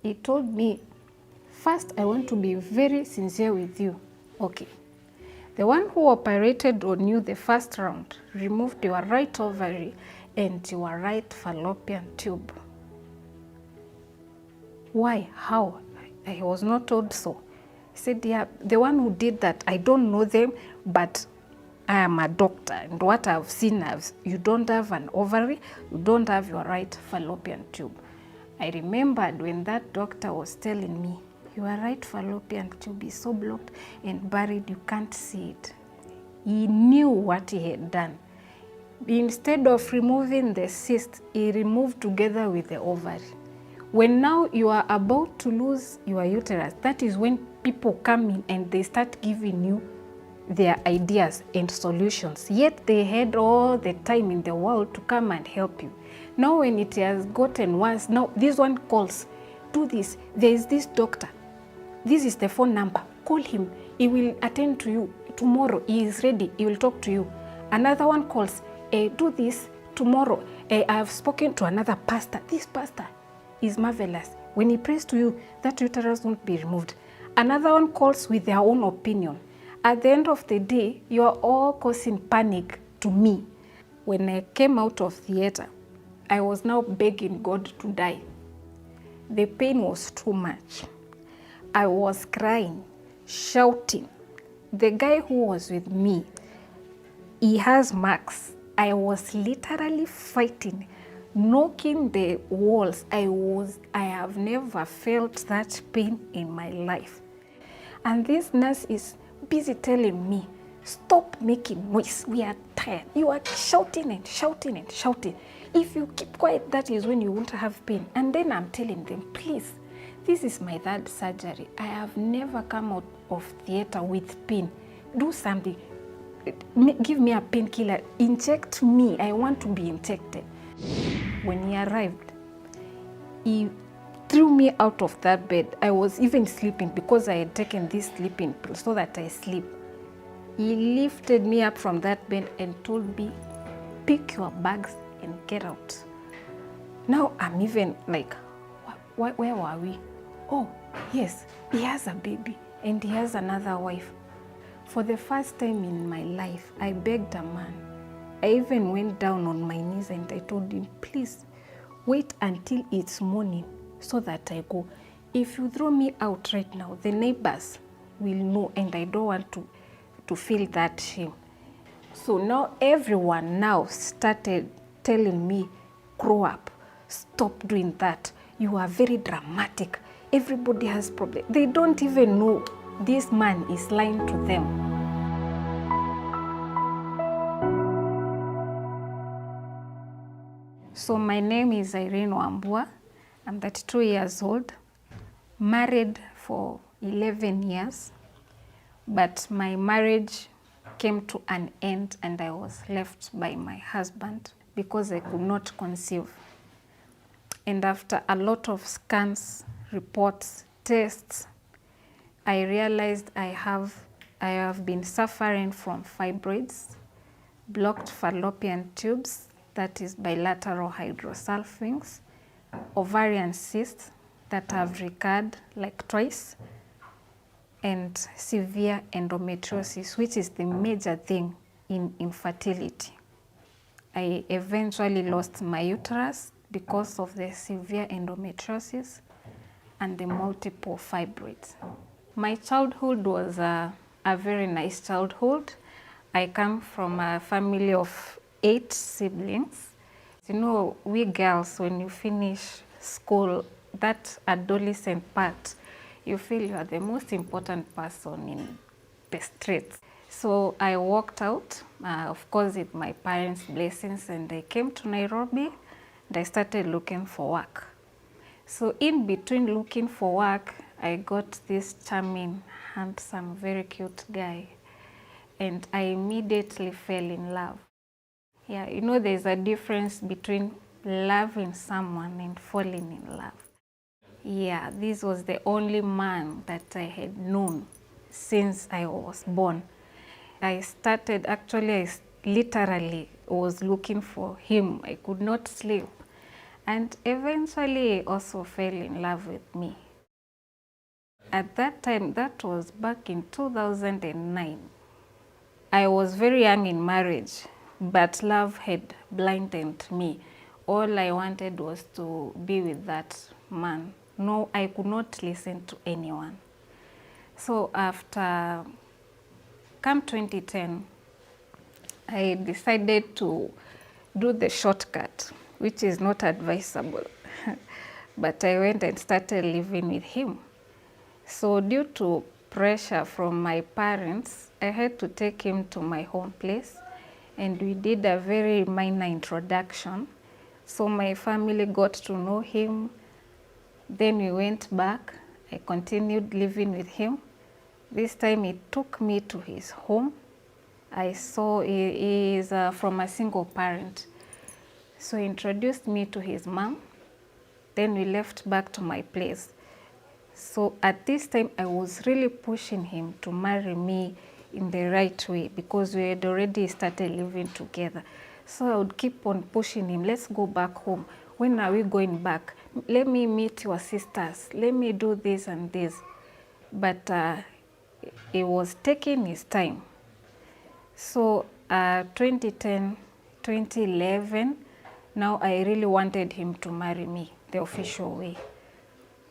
He told me, first, I want to be very sincere with you. Okay. The one who operated on you the first round removed your right ovary and your right fallopian tube. Why? How? I was not told so. He said, yeah, the one who did that, I don't know them, but I am a doctor, and what I've seen is you don't have an ovary, you don't have your right fallopian tube. I remembered when that doctor was telling me, your right fallopian tube is so blocked and buried, you can't see it. He knew what he had done. Instead of removing the cyst, he removed together with the ovary. When now you are about to lose your uterus, that is when people come in and they start giving you their ideas and solutions. Yet they had all the time in the world to come and help you. Now when it has gotten worse, now this one calls, do this, there is this doctor. This is the phone number, call him, he will attend to you. Tomorrow he is ready, he will talk to you. Another one calls, do this tomorrow. I have spoken to another pastor. This pastor is marvelous. When he prays to you, that uterus won't be removed. Another one calls with their own opinion. At the end of the day, you are all causing panic to me. When I came out of theater, I was now begging God to die. The pain was too much. I was crying, shouting. The guy who was with me, he has marks. I was literally fighting, knocking the walls. I have never felt that pain in my life. And this nurse is busy telling me, stop making noise, we are tired. You are shouting and shouting and shouting. If you keep quiet, that is when you won't have pain. And then I'm telling them, please, this is my third surgery. I have never come out of theater with pain. Do something. Give me a painkiller. Inject me. I want to be injected. When he arrived, he threw me out of that bed. I was even sleeping because I had taken this sleeping pill so that I sleep. He lifted me up from that bed and told me, pick your bags and get out. Now I'm even like, where were we? Oh, yes, he has a baby and he has another wife. For the first time in my life, I begged a man. I even went down on my knees and I told him, please, wait until it's morning so that I go. If you throw me out right now, the neighbors will know and I don't want to feel that shame. So now everyone now started telling me, grow up, stop doing that. You are very dramatic. Everybody has problems. They don't even know this man is lying to them. So my name is Irene Wambua. I'm 32 years old, married for 11 years, but my marriage came to an end and I was left by my husband because I could not conceive. And after a lot of scans, reports, tests, I realized I have been suffering from fibroids, blocked fallopian tubes, that is bilateral hydrosalpinx, ovarian cysts that have recurred like twice, and severe endometriosis, which is the major thing in infertility. I eventually lost my uterus because of the severe endometriosis and the multiple fibroids. My childhood was a very nice childhood. I come from a family of 8 siblings. You know, we girls, when you finish school, that adolescent part, you feel you are the most important person in the streets. So I walked out, of course, with my parents' blessings, and I came to Nairobi and I started looking for work. So in between looking for work, I got this charming, handsome, very cute guy, and I immediately fell in love. Yeah, you know, there's a difference between loving someone and falling in love. Yeah, this was the only man that I had known since I was born. I literally was looking for him. I could not sleep And eventually he also fell in love with me. At that time, that was back in 2009. I was very young in marriage, but love had blinded me. All I wanted was to be with that man. No, I could not listen to anyone. So after come 2010, I decided to do the shortcut, which is not advisable. But I went and started living with him. So due to pressure from my parents, I had to take him to my home place, and we did a very minor introduction. So my family got to know him. Then we went back. I continued living with him. This time he took me to his home. I saw he is from a single parent. So he introduced me to his mom. Then we left back to my place. So at this time, I was really pushing him to marry me in the right way because we had already started living together. So I would keep on pushing him, let's go back home. When are we going back? Let me meet your sisters. Let me do this and this. But he was taking his time. So 2010, 2011, now I really wanted him to marry me the official way.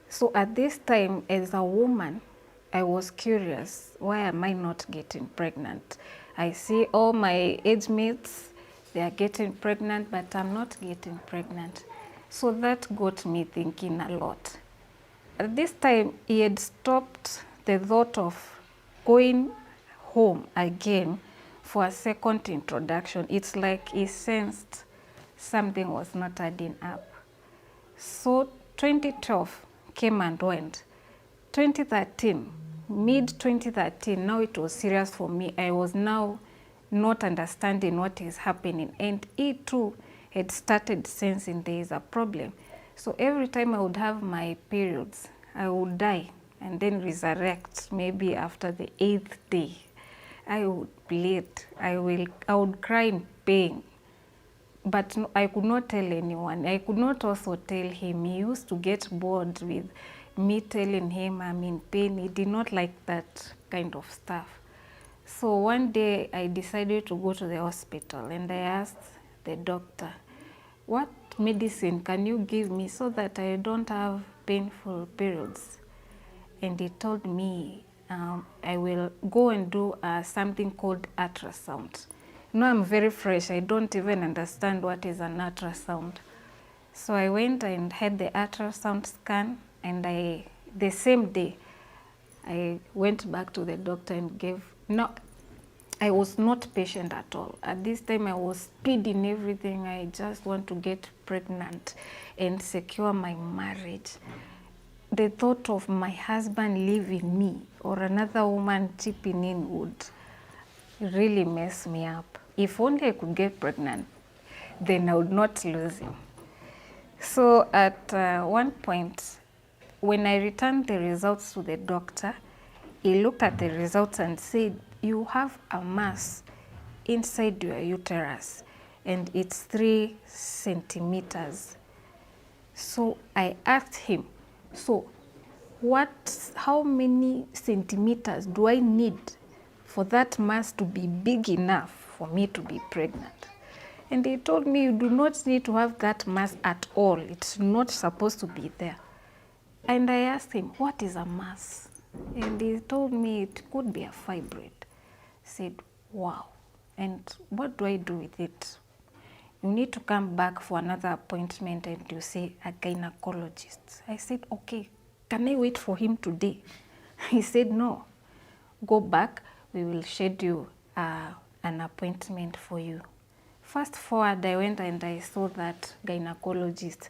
So at this time, as a woman, I was curious, why am I not getting pregnant? I see all my age mates, they are getting pregnant, but I'm not getting pregnant. So that got me thinking a lot. At this time, he had stopped the thought of going home again for a second introduction. It's like he sensed something was not adding up. So 2012 came and went. 2013, mid-2013, now it was serious for me. I was now not understanding what is happening. And he too had started sensing there is a problem. So every time I would have my periods, I would die and then resurrect maybe after the 8th day. I would bleed. I would cry in pain. But I could not tell anyone. I could not also tell him. He used to get bored with me telling him I'm in pain. He did not like that kind of stuff. So one day I decided to go to the hospital and I asked the doctor, what medicine can you give me so that I don't have painful periods? And he told me I will go and do something called ultrasound. Now I'm very fresh. I don't even understand what is an ultrasound. So I went and had the ultrasound scan, and the same day, I went back to the doctor and gave, no, I was not patient at all. At this time, I was speeding everything. I just want to get pregnant and secure my marriage. The thought of my husband leaving me or another woman chipping in would really mess me up. If only I could get pregnant, then I would not lose him. So at one point, when I returned the results to the doctor, he looked at the results and said, you have a mass inside your uterus and it's 3 centimeters. So I asked him, so how many centimeters do I need for that mass to be big enough for me to be pregnant? And he told me, you do not need to have that mass at all. It's not supposed to be there. And I asked him, what is a mass? And he told me it could be a fibroid. I said, wow. And what do I do with it? You need to come back for another appointment and you say a gynecologist. I said, okay, can I wait for him today? He said, no, go back, we will schedule an appointment for you. Fast forward, I went and I saw that gynecologist.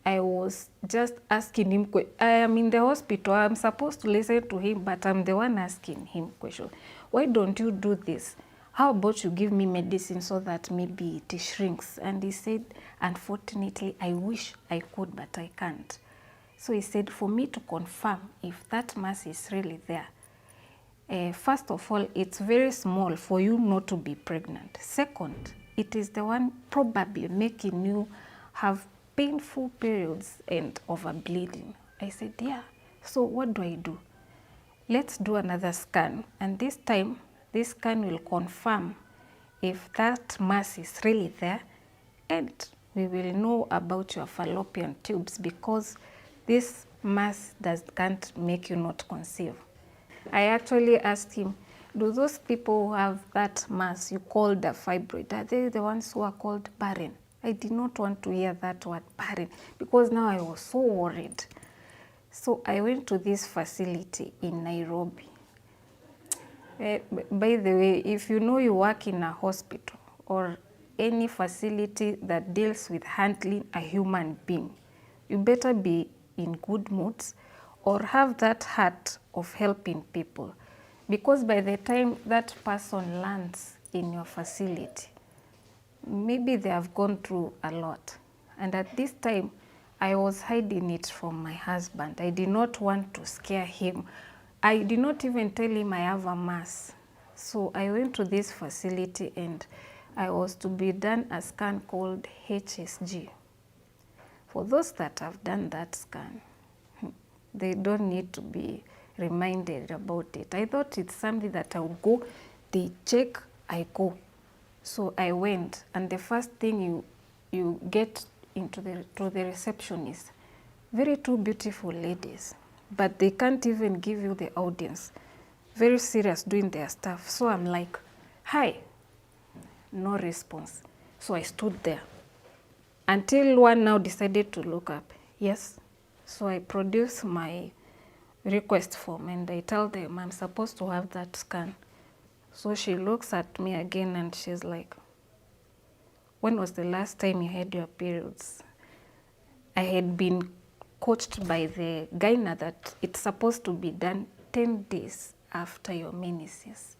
I was just asking him, I am in the hospital, I'm supposed to listen to him, but I'm the one asking him questions. Why don't you do this? How about you give me medicine so that maybe it shrinks? And he said, unfortunately, I wish I could, but I can't. So he said, for me to confirm if that mass is really there, first of all, it's very small for you not to be pregnant. Second, it is the one probably making you have painful periods and overbleeding. I said, yeah, so what do I do? Let's do another scan, and this time, this scan will confirm if that mass is really there, and we will know about your fallopian tubes, because this mass can't make you not conceive. I actually asked him, do those people who have that mass you called a fibroid, are they the ones who are called barren? I did not want to hear that word barren, because now I was so worried. So I went to this facility in Nairobi. By the way, if you know you work in a hospital or any facility that deals with handling a human being, you better be in good moods or have that heart of helping people. Because by the time that person lands in your facility, maybe they have gone through a lot. And at this time, I was hiding it from my husband. I did not want to scare him. I did not even tell him I have a mass. So I went to this facility and I was to be done a scan called HSG. For those that have done that scan, they don't need to be reminded about it. I thought it's something that I would go, they check, I go. So I went, and the first thing you get into to the receptionist, very two beautiful ladies, but they can't even give you the audience. Very serious doing their stuff. So I'm like, hi, no response. So I stood there until one now decided to look up. Yes. So I produced my request form and I tell them I'm supposed to have that scan. So she looks at me again and she's like, when was the last time you had your periods? I had been coached by the gyna that it's supposed to be done 10 days after your menses.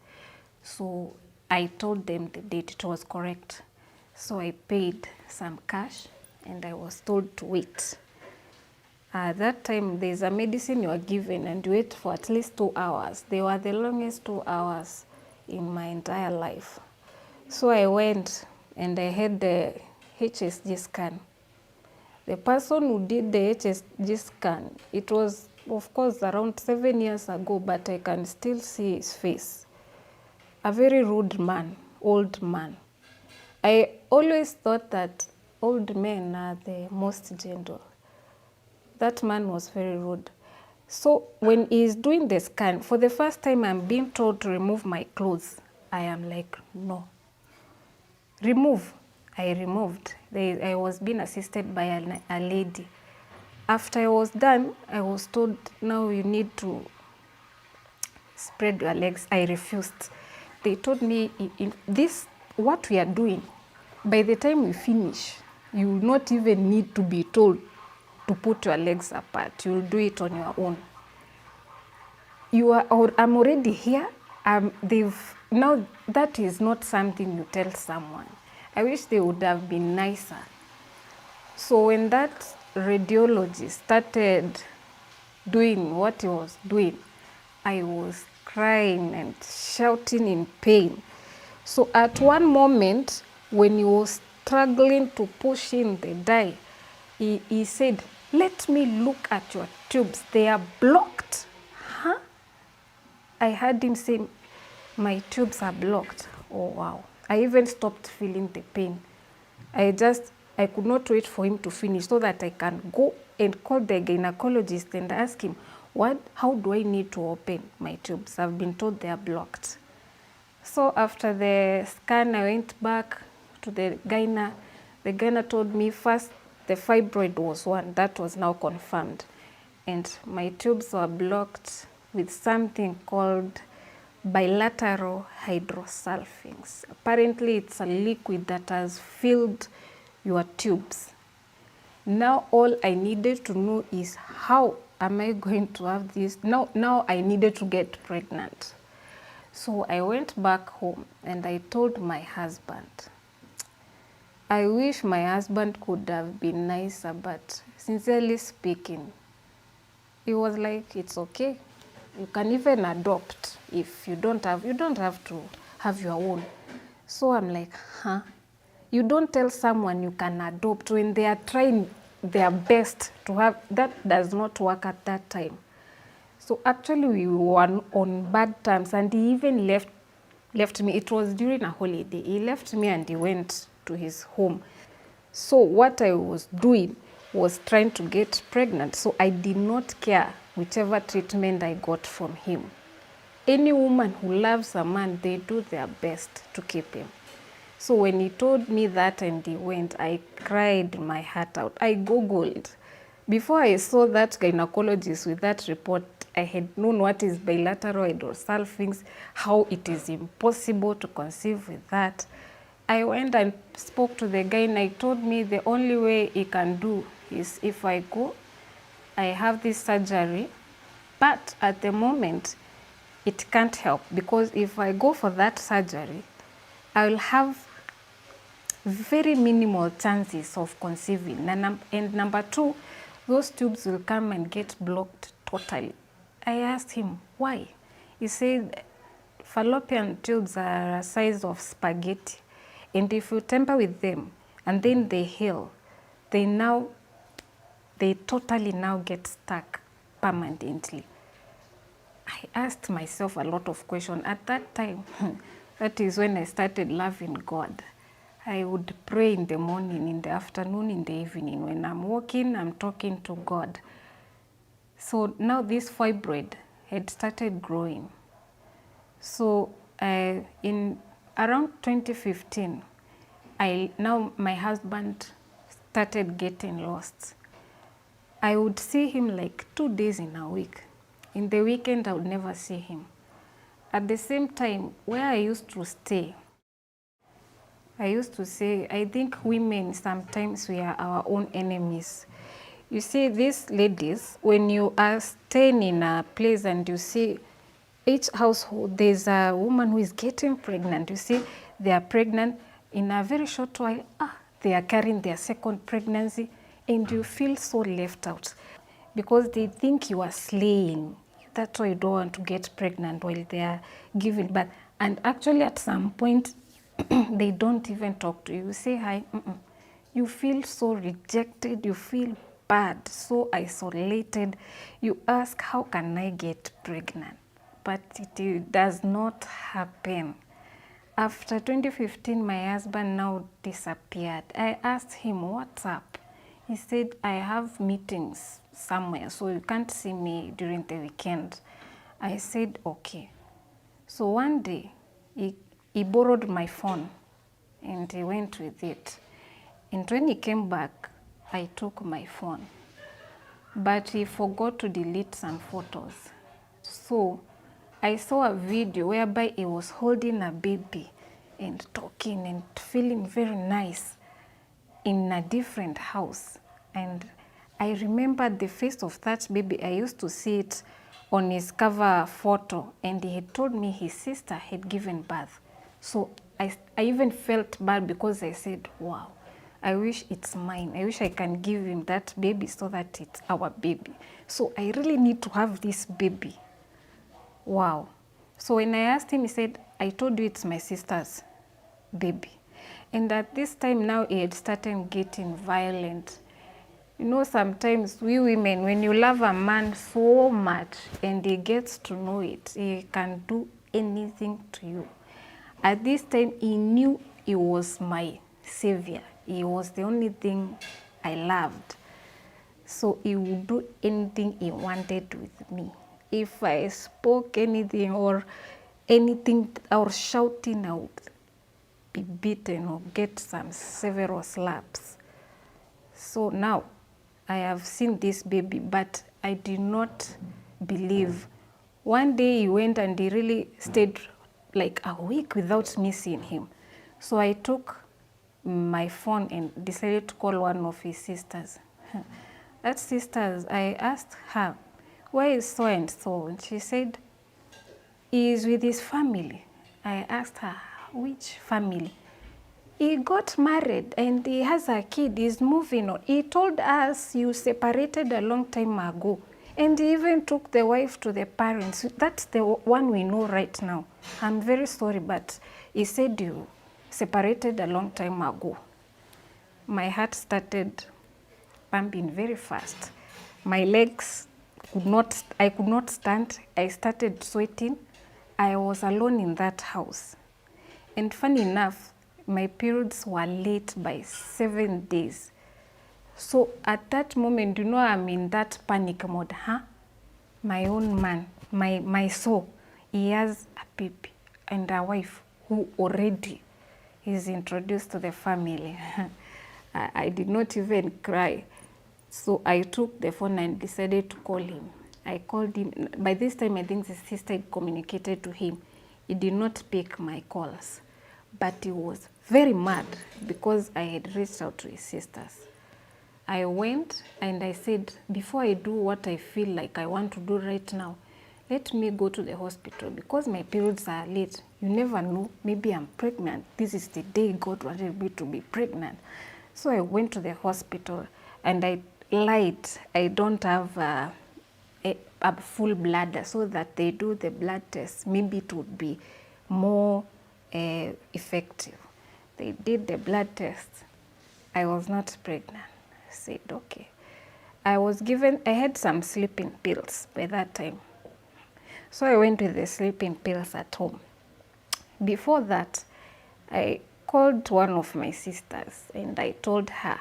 So I told them the date, it was correct. So I paid some cash and I was told to wait. At that time, there's a medicine you are given and you wait for at least 2 hours. They were the longest 2 hours in my entire life. So I went and I had the HSG scan. The person who did the HSG scan, it was, of course, around 7 years ago, but I can still see his face. A very rude man, old man. I always thought that old men are the most gentle. That man was very rude. So when he's doing the scan, for the first time I'm being told to remove my clothes. I am like, no. Remove. I removed. I was being assisted by a lady. After I was done, I was told, now you need to spread your legs. I refused. They told me, in this, what we are doing, by the time we finish, you will not even need to be told to put your legs apart. You'll do it on your own. I'm already here. Now that is not something you tell someone. I wish they would have been nicer. So when that radiologist started doing what he was doing, I was crying and shouting in pain. So at one moment, when he was struggling to push in the dye, he said, let me look at your tubes. They are blocked. Huh? I heard him say, my tubes are blocked. Oh, wow. I even stopped feeling the pain. I could not wait for him to finish so that I can go and call the gynecologist and ask him, how do I need to open my tubes? I've been told they are blocked. So after the scan, I went back to the gyna. The gyna told me first the fibroid was one. That was now confirmed. And my tubes were blocked with something called bilateral hydrosulfings. Apparently, it's a liquid that has filled your tubes. Now, all I needed to know is how am I going to have this? Now I needed to get pregnant. So I went back home and I told my husband. I wish my husband could have been nicer, but sincerely speaking, he was like, it's okay. You can even adopt if you don't have to have your own. So I'm like, huh? You don't tell someone you can adopt when they are trying their best to have. That does not work at that time. So actually we were on bad terms, and he even left me. It was during a holiday. He left me and he went to his home. So what I was doing was trying to get pregnant. So I did not care whichever treatment I got from him. Any woman who loves a man, they do their best to keep him. So when he told me that and he went, I cried my heart out. I Googled. Before I saw that gynecologist with that report, I had known what is bilateral hydrocephalic sphinx, how it is impossible to conceive with that. I went and spoke to the guy, and he told me the only way he can do is if I go, I have this surgery, but at the moment, it can't help, because if I go for that surgery, I will have very minimal chances of conceiving. And number two, those tubes will come and get blocked totally. I asked him, why? He said, fallopian tubes are a size of spaghetti. And if you tamper with them and then they heal, they totally now get stuck permanently. I asked myself a lot of questions. At that time, that is when I started loving God. I would pray in the morning, in the afternoon, in the evening. When I'm walking, I'm talking to God. So now this fibroid had started growing. So in around 2015, now my husband started getting lost. I would see him like 2 days in a week. In the weekend, I would never see him. At the same time, where I used to stay, I used to say, I think women, sometimes we are our own enemies. You see, these ladies, when you are staying in a place and you see each household, there's a woman who is getting pregnant. You see, they are pregnant in a very short while. They are carrying their second pregnancy, and you feel so left out because they think you are slaying. That's why you don't want to get pregnant while they are giving birth. And actually, at some point, they don't even talk to you. You say hi. You feel so rejected. You feel bad, so isolated. You ask, how can I get pregnant? But it does not happen. After 2015, my husband now disappeared. I asked him, what's up? He said, I have meetings somewhere, so you can't see me during the weekend. I said, okay. So one day, he borrowed my phone and he went with it. And when he came back, I took my phone. But he forgot to delete some photos. So I saw a video whereby he was holding a baby and talking and feeling very nice in a different house. And I remembered the face of that baby. I used to see it on his cover photo, and he had told me his sister had given birth. So I even felt bad because I said, wow, I wish it's mine. I wish I can give him that baby so that it's our baby. So I really need to have this baby. Wow. So when I asked him, he said, I told you it's my sister's baby. And at this time now, he had started getting violent. You know, sometimes we women, when you love a man so much and he gets to know it, he can do anything to you. At this time, he knew he was my savior. He was the only thing I loved. So he would do anything he wanted with me. If I spoke anything or anything or shouting, I would be beaten or get some several slaps. So now I have seen this baby, but I did not believe. One day he went and he really stayed like a week without me seeing him. So I took my phone and decided to call one of his sisters. That sister, I asked her, where is so and so? And she said, he is with his family. I asked her, which family? He got married and he has a kid. He's moving on. He told us you separated a long time ago. And he even took the wife to the parents. That's the one we know right now. I'm very sorry, but he said you separated a long time ago. My heart started pumping very fast. My legs I could not stand. I started sweating. I was alone in that house. And funny enough, my periods were late by 7 days. So at that moment, you know, I'm in that panic mode. My own man, my soul, he has a baby and a wife who already is introduced to the family. I did not even cry. So I took the phone and decided to call him. I called him. By this time, I think the sister had communicated to him. He did not pick my calls. But he was very mad because I had reached out to his sisters. I went and I said, before I do what I feel like I want to do right now, let me go to the hospital because my periods are late. You never know, maybe I'm pregnant. This is the day God wanted me to be pregnant. So I went to the hospital and I lied. I don't have a full bladder, so that they do the blood test. Maybe it would be more effective. They did the blood test. I was not pregnant. I said, okay. I had some sleeping pills by that time. So I went with the sleeping pills at home. Before that, I called one of my sisters and I told her,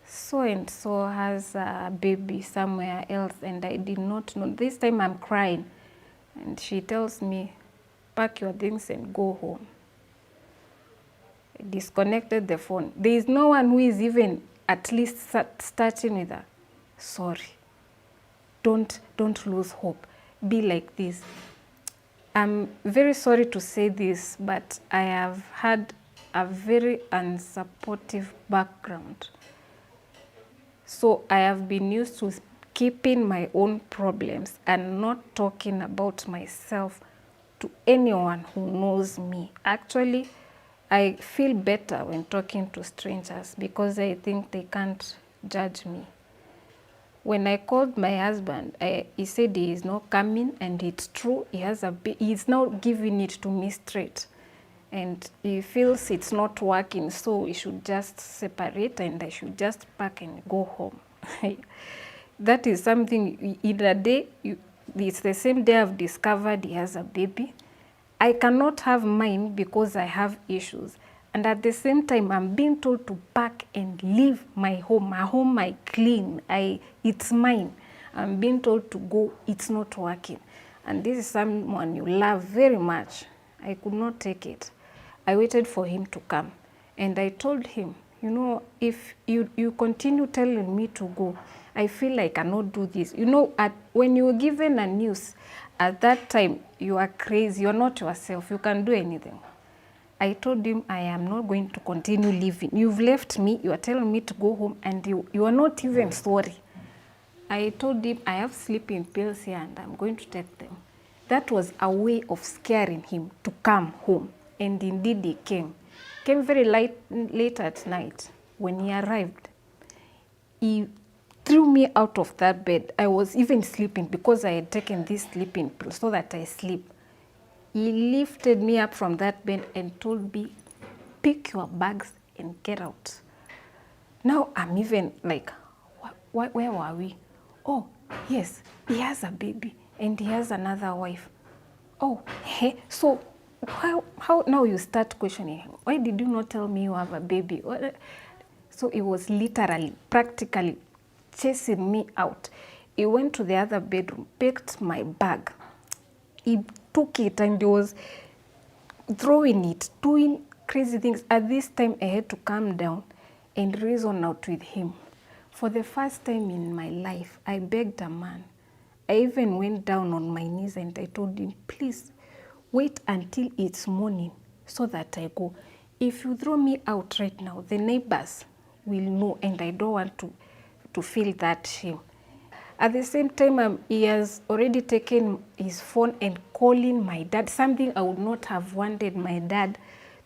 so and so has a baby somewhere else, and I did not know. This time I'm crying and she tells me, pack your things and go home. I disconnected the phone. There is no one who is even at least starting with her. Sorry, don't lose hope. Be like this. I'm very sorry to say this, but I have had a very unsupportive background. So I have been used to keeping my own problems and not talking about myself to anyone who knows me. Actually, I feel better when talking to strangers because I think they can't judge me. When I called my husband, he said he is not coming, and it's true. He's now giving it to me straight. And he feels it's not working, so we should just separate and I should just pack and go home. That is something, in a day, it's the same day I've discovered he has a baby. I cannot have mine because I have issues. And at the same time, I'm being told to pack and leave my home. My home I clean, it's mine. I'm being told to go, it's not working. And this is someone you love very much. I could not take it. I waited for him to come and I told him, you know, if you continue telling me to go, I feel like I cannot do this. You know, when you're given a news, at that time, you are crazy, you're not yourself, you can do anything. I told him, I am not going to continue living. You've left me, you are telling me to go home, and you are not even sorry. I told him, I have sleeping pills here and I'm going to take them. That was a way of scaring him to come home. And indeed he came. Came very late at night. When he arrived, he threw me out of that bed. I was even sleeping because I had taken this sleeping pill so that I sleep. He lifted me up from that bed and told me, pick your bags and get out. Now I'm even like, where were we? Oh, yes, he has a baby and he has another wife. Oh, hey, so how now you start questioning him. Why did you not tell me you have a baby? So he was literally, practically chasing me out. He went to the other bedroom, picked my bag. He took it and he was throwing it, doing crazy things. At this time, I had to calm down and reason out with him. For the first time in my life, I begged a man. I even went down on my knees and I told him, please, wait until it's morning so that I go. If you throw me out right now, the neighbors will know and I don't want to feel that shame. At the same time, he has already taken his phone and calling my dad, something I would not have wanted my dad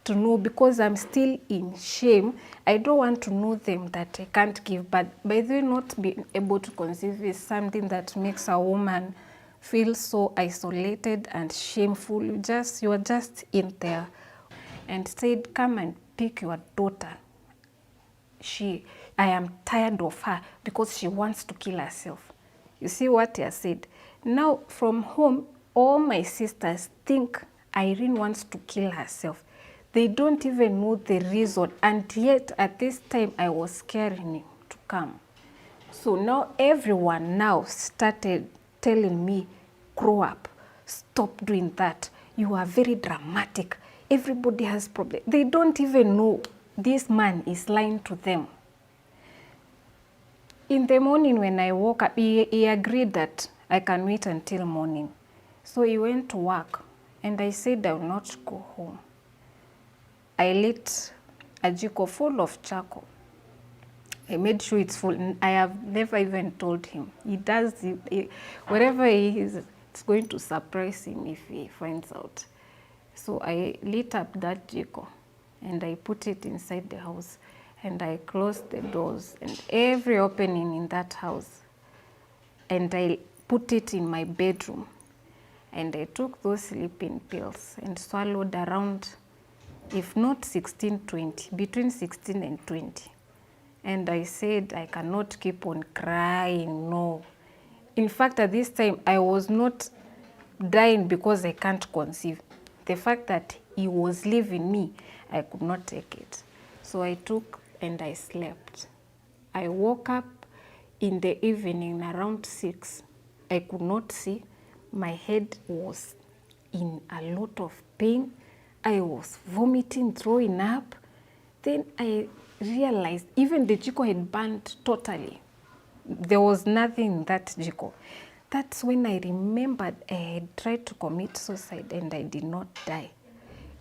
to know because I'm still in shame. I don't want to know them that I can't give, but by the way, not being able to conceive is something that makes a woman feel so isolated and shameful. You are just in there. And said, come and pick your daughter. I am tired of her because she wants to kill herself. You see what I said? Now from home, all my sisters think Irene wants to kill herself. They don't even know the reason, and yet at this time I was scaring him to come. So now everyone now started telling me, grow up, stop doing that. You are very dramatic. Everybody has problems. They don't even know this man is lying to them. In the morning when I woke up, he agreed that I can wait until morning. So he went to work and I said I will not go home. I lit a jiko full of charcoal. I made sure it's full. I have never even told him. He does, wherever he is, it's going to surprise him if he finds out. So I lit up that jiko and I put it inside the house and I closed the doors and every opening in that house. And I put it in my bedroom. And I took those sleeping pills and swallowed around, if not 16, 20, between 16 and 20. And I said, I cannot keep on crying, no. In fact, at this time, I was not dying because I can't conceive. The fact that he was leaving me, I could not take it. So I took and I slept. I woke up in the evening around 6. I could not see. My head was in a lot of pain. I was vomiting, throwing up. Then I realized even the jiko had burned totally. There was nothing in that jiko. That's when I remembered I had tried to commit suicide and I did not die.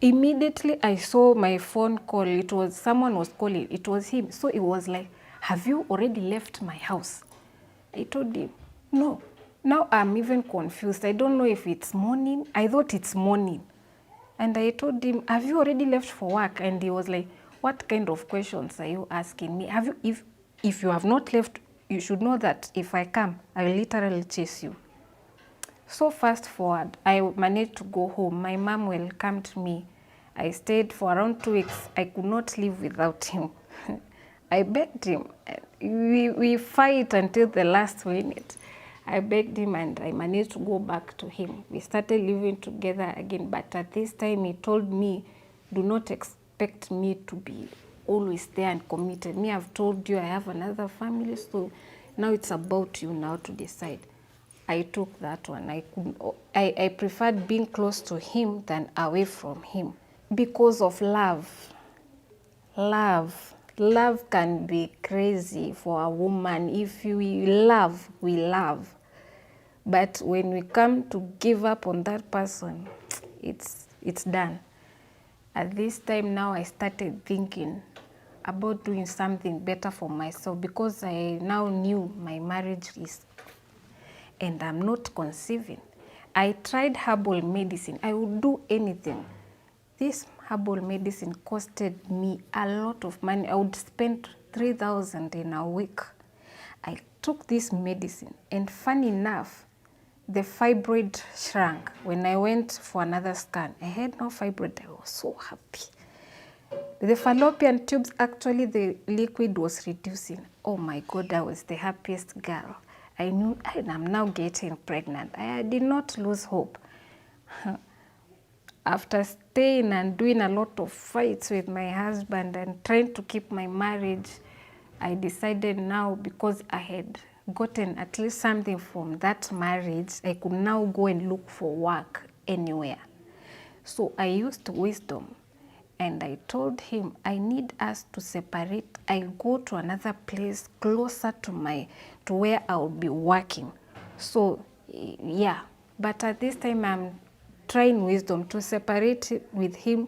Immediately I saw my phone call. It was someone was calling. It was him. So it was like, have you already left my house? I told him, no. Now I'm even confused. I don't know if it's morning. I thought it's morning. And I told him, have you already left for work? And he was like, what kind of questions are you asking me? Have you, if you have not left, you should know that if I come, I will literally chase you. So fast forward, I managed to go home. My mom welcomed me. I stayed for around 2 weeks. I could not live without him. I begged him. We fight until the last minute. I begged him and I managed to go back to him. We started living together again, but at this time he told me, do not expect me to be always there and committed. Me, I've told you I have another family, so now it's about you now to decide. I took that one. I preferred being close to him than away from him because of love. Love can be crazy for a woman. If we love, we love. But when we come to give up on that person, it's done. At this time now, I started thinking about doing something better for myself because I now knew my marriage risk and I'm not conceiving. I tried herbal medicine. I would do anything. This herbal medicine costed me a lot of money. I would spend 3,000 in a week. I took this medicine and funny enough, the fibroid shrank. When I went for another scan, I had no fibroid. I was so happy. The fallopian tubes, actually the liquid was reducing. Oh my God, I was the happiest girl. I knew I'm now getting pregnant. I did not lose hope. After staying and doing a lot of fights with my husband and trying to keep my marriage, I decided now, because I had gotten at least something from that marriage, I could now go and look for work anywhere. So I used wisdom and I told him, I need us to separate. I'll go to another place closer to where I'll be working. So yeah, but at this time I'm trying wisdom to separate with him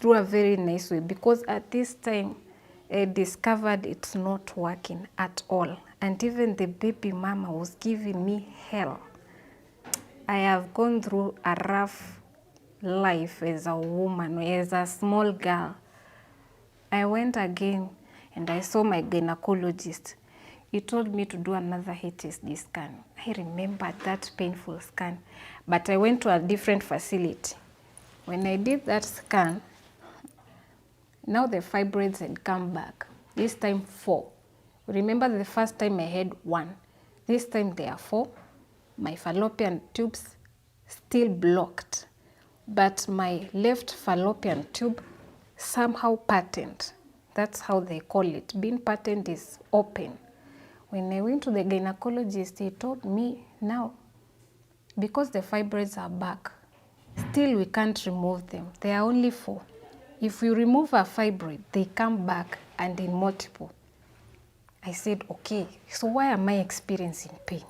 through a very nice way, because at this time I discovered it's not working at all. And even the baby mama was giving me hell. I have gone through a rough life as a woman, as a small girl. I went again and I saw my gynecologist. He told me to do another HSD scan. I remember that painful scan, but I went to a different facility. When I did that scan, now the fibroids had come back, this time 4. Remember the first time I had 1. This time there are 4. My fallopian tubes still blocked, but my left fallopian tube somehow patterned. That's how they call it. Being patterned is open. When I went to the gynecologist, he told me, now, because the fibroids are back, still we can't remove them. There are only 4. If we remove a fibroid, they come back and in multiple. I said, okay, so why am I experiencing pain?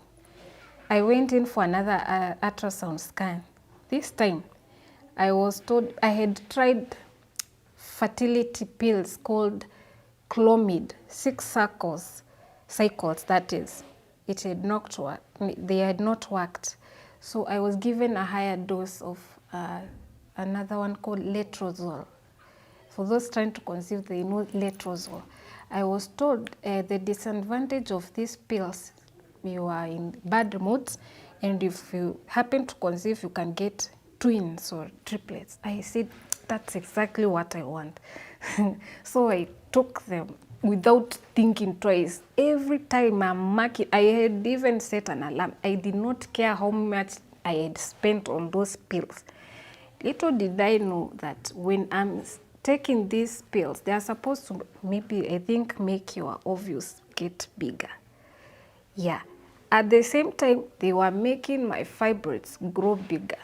I went in for another ultrasound scan. This time, I was told I had tried fertility pills called Clomid, 6 cycles that is. It had not worked. They had not worked. So I was given a higher dose of another one called letrozole. For those trying to conceive, they know letrozole. I was told the disadvantage of these pills, you are in bad moods, and if you happen to conceive, you can get twins or triplets. I said, that's exactly what I want. So I took them without thinking twice. Every time I'm marking, I had even set an alarm. I did not care how much I had spent on those pills. Little did I know that when I'm taking these pills, they are supposed to maybe, I think, make your ovules get bigger. Yeah. At the same time, they were making my fibroids grow bigger.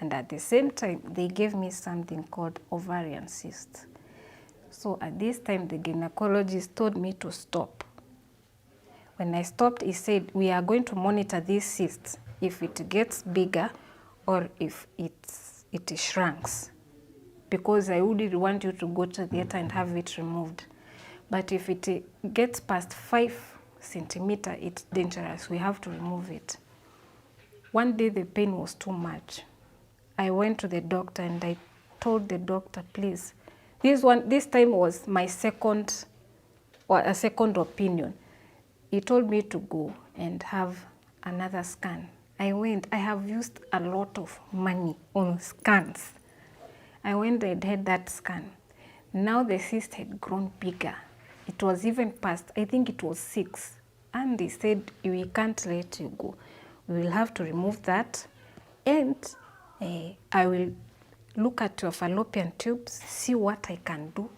And at the same time, they gave me something called ovarian cysts. So at this time, the gynecologist told me to stop. When I stopped, he said, we are going to monitor these cysts, if it gets bigger or if it shrinks. Because I wouldn't want you to go to the theater and have it removed. But if it gets past 5 centimeters, it's dangerous. We have to remove it. One day the pain was too much. I went to the doctor and I told the doctor, please. This time was my second opinion. He told me to go and have another scan. I went. I have used a lot of money on scans. I went and had that scan. Now the cyst had grown bigger. It was even past, I think it was 6. And they said, we can't let you go. We will have to remove that. And I will look at your fallopian tubes, see what I can do.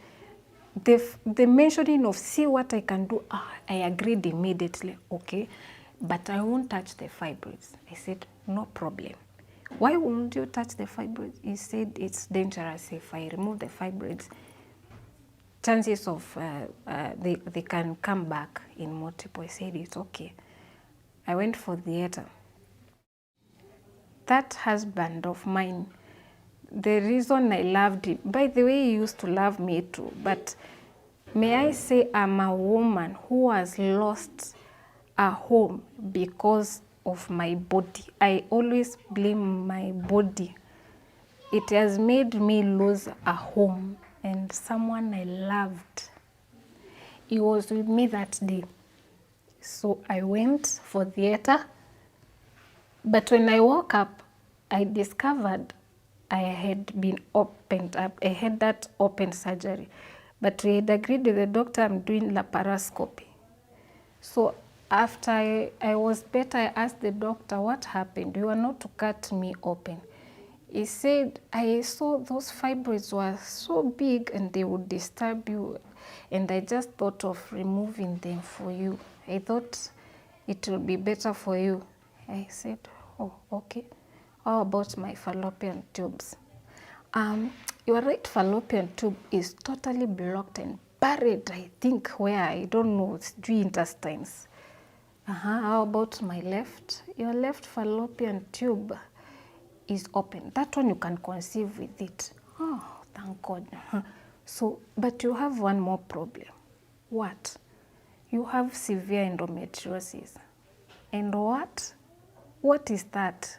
The mentioning of see what I can do, I agreed immediately, okay, but I won't touch the fibroids. I said, no problem. Why won't you touch the fibroids? He said, it's dangerous. If I remove the fibroids, chances of they can come back in multiple. I said, it's okay. I went for theater. That husband of mine, the reason I loved him, by the way, he used to love me too, but may I say I'm a woman who has lost a home because of my body. I always blame my body. It has made me lose a home and someone I loved. He was with me that day. So I went for theater. But when I woke up, I discovered I had been opened up. I had that open surgery. But we had agreed with the doctor I'm doing laparoscopy. So after I was better, I asked the doctor, what happened? You were not to cut me open. He said, I saw those fibroids were so big and they would disturb you. And I just thought of removing them for you. I thought it would be better for you. I said, oh, okay. How about my fallopian tubes? Your right fallopian tube is totally blocked and buried, I think, where, I don't know, it's due intestines. How about my left? Your left fallopian tube is open. That one you can conceive with it. Oh, thank God. So, but you have one more problem. What? You have severe endometriosis. And what? What is that?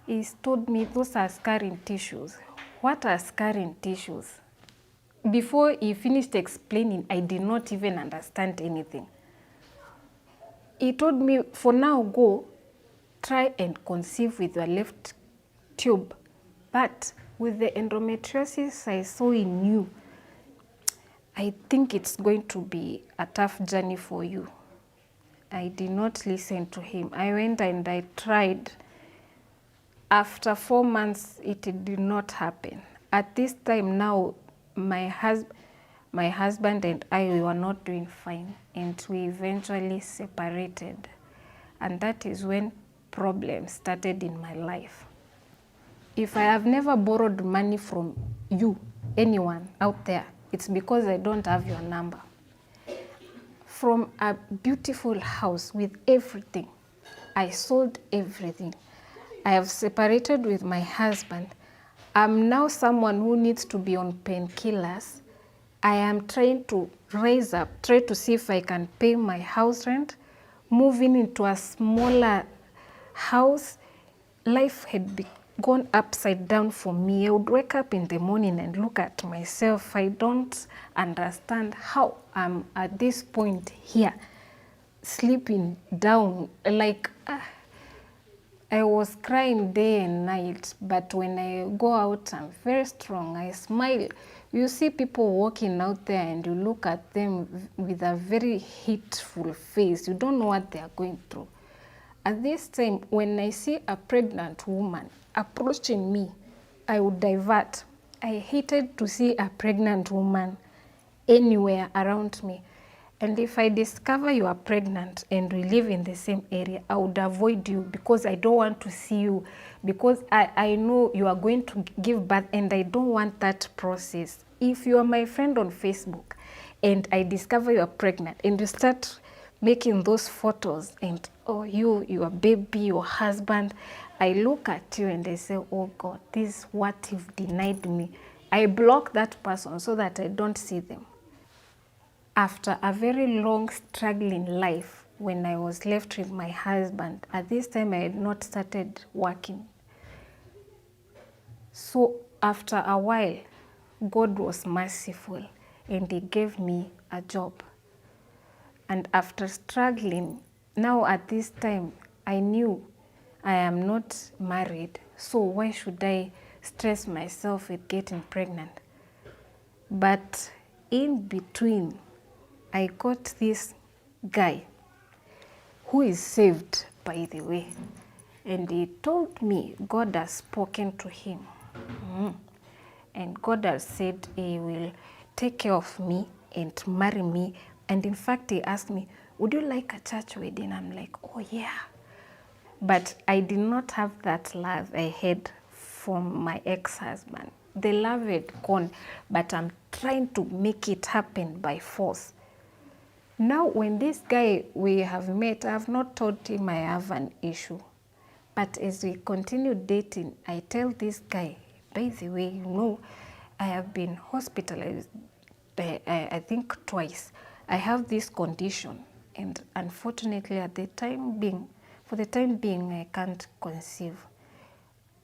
He told me those are scarring tissues. What are scarring tissues? Before he finished explaining, I did not even understand anything. He told me, for now, go try and conceive with your left tube. But with the endometriosis I saw in you, I think it's going to be a tough journey for you. I did not listen to him. I went and I tried. After 4 months, it did not happen. At this time now, my husband and I, we were not doing fine, and we eventually separated. And that is when problems started in my life. If I have never borrowed money from you, anyone out there, it's because I don't have your number. From a beautiful house with everything, I sold everything. I have separated with my husband. I'm now someone who needs to be on painkillers. I am trying to raise up, try to see if I can pay my house rent, moving into a smaller house. Life had gone upside down for me. I would wake up in the morning and look at myself. I don't understand how I'm at this point here, sleeping down, like I was crying day and night, but when I go out, I'm very strong. I smile. You see people walking out there and you look at them with a very hateful face. You don't know what they are going through. At this time, when I see a pregnant woman approaching me, I would divert. I hated to see a pregnant woman anywhere around me. And if I discover you are pregnant and we live in the same area, I would avoid you because I don't want to see you, because I know you are going to give birth and I don't want that process. If you are my friend on Facebook and I discover you are pregnant and you start making those photos and your baby, your husband, I look at you and I say, oh God, this is what you've denied me. I block that person so that I don't see them. After a very long struggling life, when I was left with my husband, at this time I had not started working. So after a while, God was merciful and he gave me a job. And after struggling, now at this time, I knew I am not married, so why should I stress myself with getting pregnant? But in between, I got this guy who is saved, by the way, and he told me God has spoken to him. And God has said he will take care of me and marry me. And in fact, he asked me, would you like a church wedding? I'm like, oh yeah. But I did not have that love I had from my ex-husband. The love had gone, but I'm trying to make it happen by force. Now, when this guy we have met, I have not told him I have an issue. But as we continue dating, I tell this guy, by the way, you know, I have been hospitalized, I think twice. I have this condition, and unfortunately, for the time being, I can't conceive.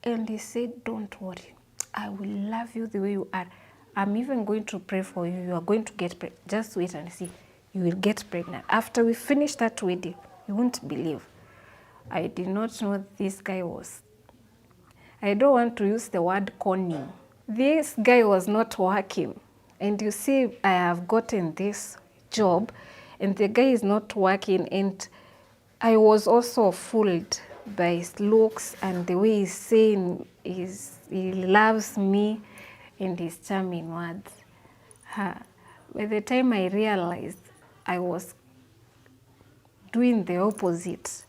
And he said, don't worry, I will love you the way you are. I'm even going to pray for you. You are going to get pregnant. Just wait and see. You will get pregnant. After we finish that wedding, you won't believe. I did not know this guy was. I don't want to use the word conning. This guy was not working. And you see, I have gotten this job and the guy is not working, and I was also fooled by his looks and the way he's saying he loves me and his charming words. By the time I realized I was doing the opposite,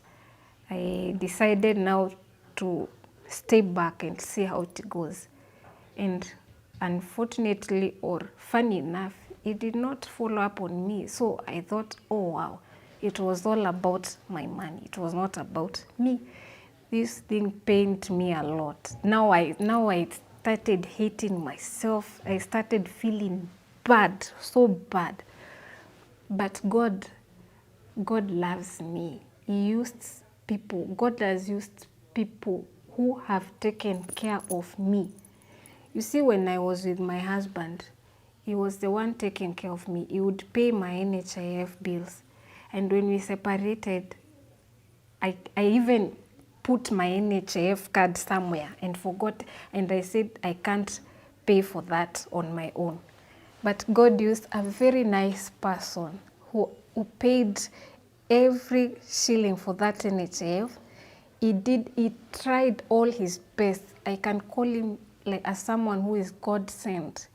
I decided now to stay back and see how it goes. And unfortunately, or funny enough, he did not follow up on me. So I thought, oh wow, it was all about my money. It was not about me. This thing pained me a lot. Now I started hating myself. I started feeling bad, so bad. But God loves me. He used people. God has used people who have taken care of me. You see, when I was with my husband, he was the one taking care of me. He would pay my NHIF bills. And when we separated, I even put my NHIF card somewhere and forgot. And I said, I can't pay for that on my own. But God used a very nice person who paid every shilling for that NHIF. He tried all his best. I can call him like as someone who is God sent.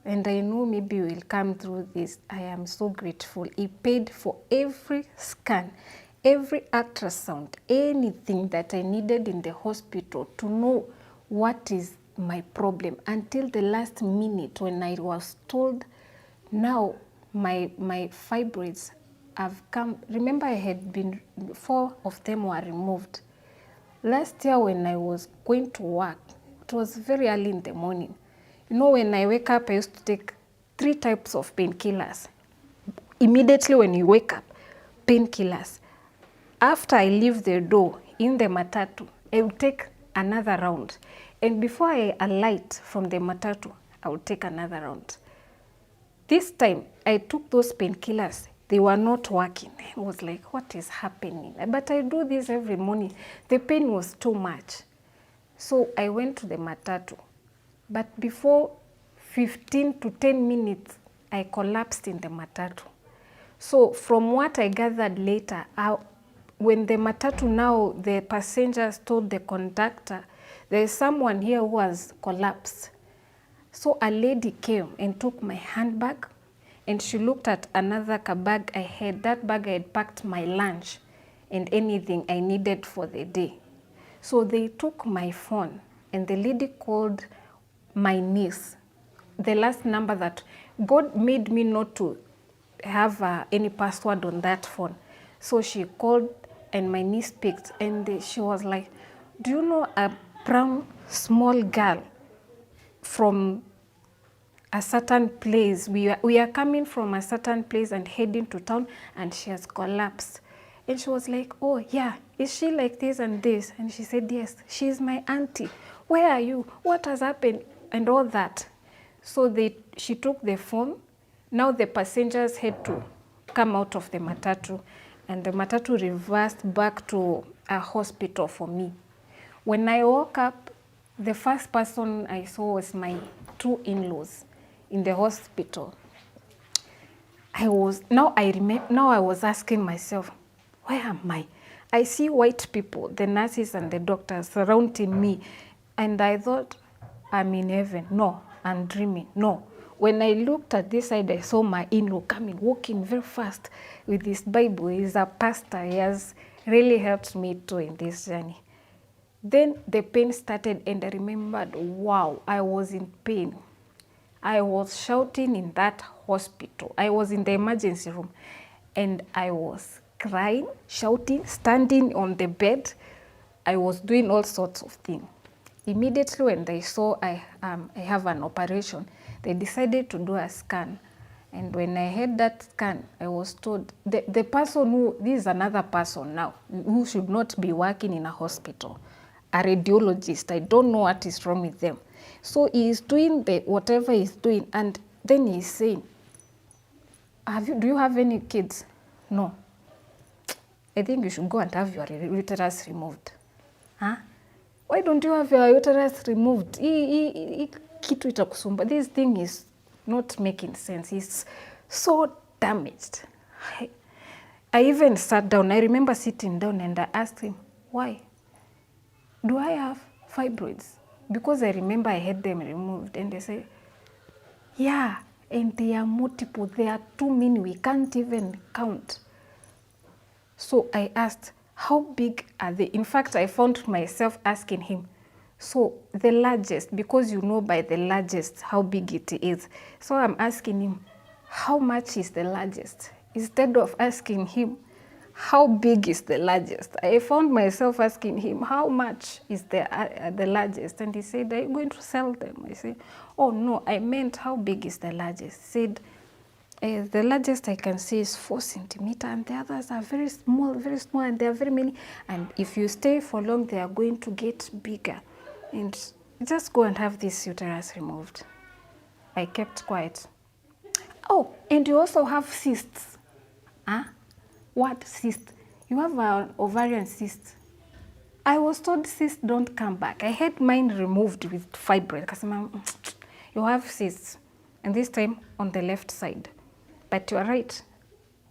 And I know maybe we'll come through this. I am so grateful. He paid for every scan, every ultrasound, anything that I needed in the hospital to know what is my problem, until the last minute when I was told, now my fibroids have come. Remember, I had been, 4 of them were removed. Last year when I was going to work, it was very early in the morning. You know, when I wake up, I used to take 3 types of painkillers. Immediately when you wake up, painkillers. After I leave the door in the matatu, I will take another round. And before I alight from the matatu, I will take another round. This time, I took those painkillers. They were not working. I was like, what is happening? But I do this every morning. The pain was too much. So I went to the matatu. But before 15 to 10 minutes, I collapsed in the matatu. So from what I gathered later, when the matatu now, the passengers told the conductor, there is someone here who has collapsed. So a lady came and took my handbag, and she looked at another bag I had. That bag I had packed my lunch and anything I needed for the day. So they took my phone, and the lady called my niece, the last number that God made me not to have any password on that phone. So she called, and my niece picked, and she was like, do you know a brown small girl from a certain place? We are coming from a certain place and heading to town, and she has collapsed. And she was like, oh yeah, is she like this and this? And she said, yes, she's my auntie. Where are you? What has happened? And all that. So she took the phone. Now the passengers had to come out of the matatu, and the matatu reversed back to a hospital for me. When I woke up, the first person I saw was my 2 in-laws in the hospital. Now I was asking myself, where am I? I see white people, the nurses and the doctors surrounding me, and I thought, I'm in heaven. No, I'm dreaming. No. When I looked at this side, I saw my in-law coming, walking very fast with his Bible. He's a pastor. He has really helped me too in this journey. Then the pain started, and I remembered, wow, I was in pain. I was shouting in that hospital. I was in the emergency room, and I was crying, shouting, standing on the bed. I was doing all sorts of things. Immediately when they saw I have an operation, they decided to do a scan. And when I had that scan, I was told, the person this is another person now, who should not be working in a hospital, a radiologist. I don't know what is wrong with them. So he is doing whatever he's doing, and then he's saying, do you have any kids? No. I think you should go and have your uterus removed. Huh? Why don't you have your uterus removed? Kitu itakusumba. This thing is not making sense. It's so damaged. I even sat down. I remember sitting down and I asked him, why? Do I have fibroids? Because I remember I had them removed. And they say, yeah, and they are multiple. There are too many. We can't even count. So I asked, how big are they? In fact, I found myself asking him, so the largest, because you know by the largest how big it is. So I'm asking him, how much is the largest? Instead of asking him, how big is the largest? I found myself asking him, how much is the largest? And he said, are you going to sell them? I said, oh no, I meant how big is the largest? He said, the largest I can see is 4 centimeters, and the others are very small, and there are very many. And if you stay for long, they are going to get bigger. And just go and have this uterus removed. I kept quiet. Oh, and you also have cysts. Huh? What cyst? You have an ovarian cyst. I was told cysts don't come back. I had mine removed with fibroid. Because you have cysts. and this time on the left side. But you are right,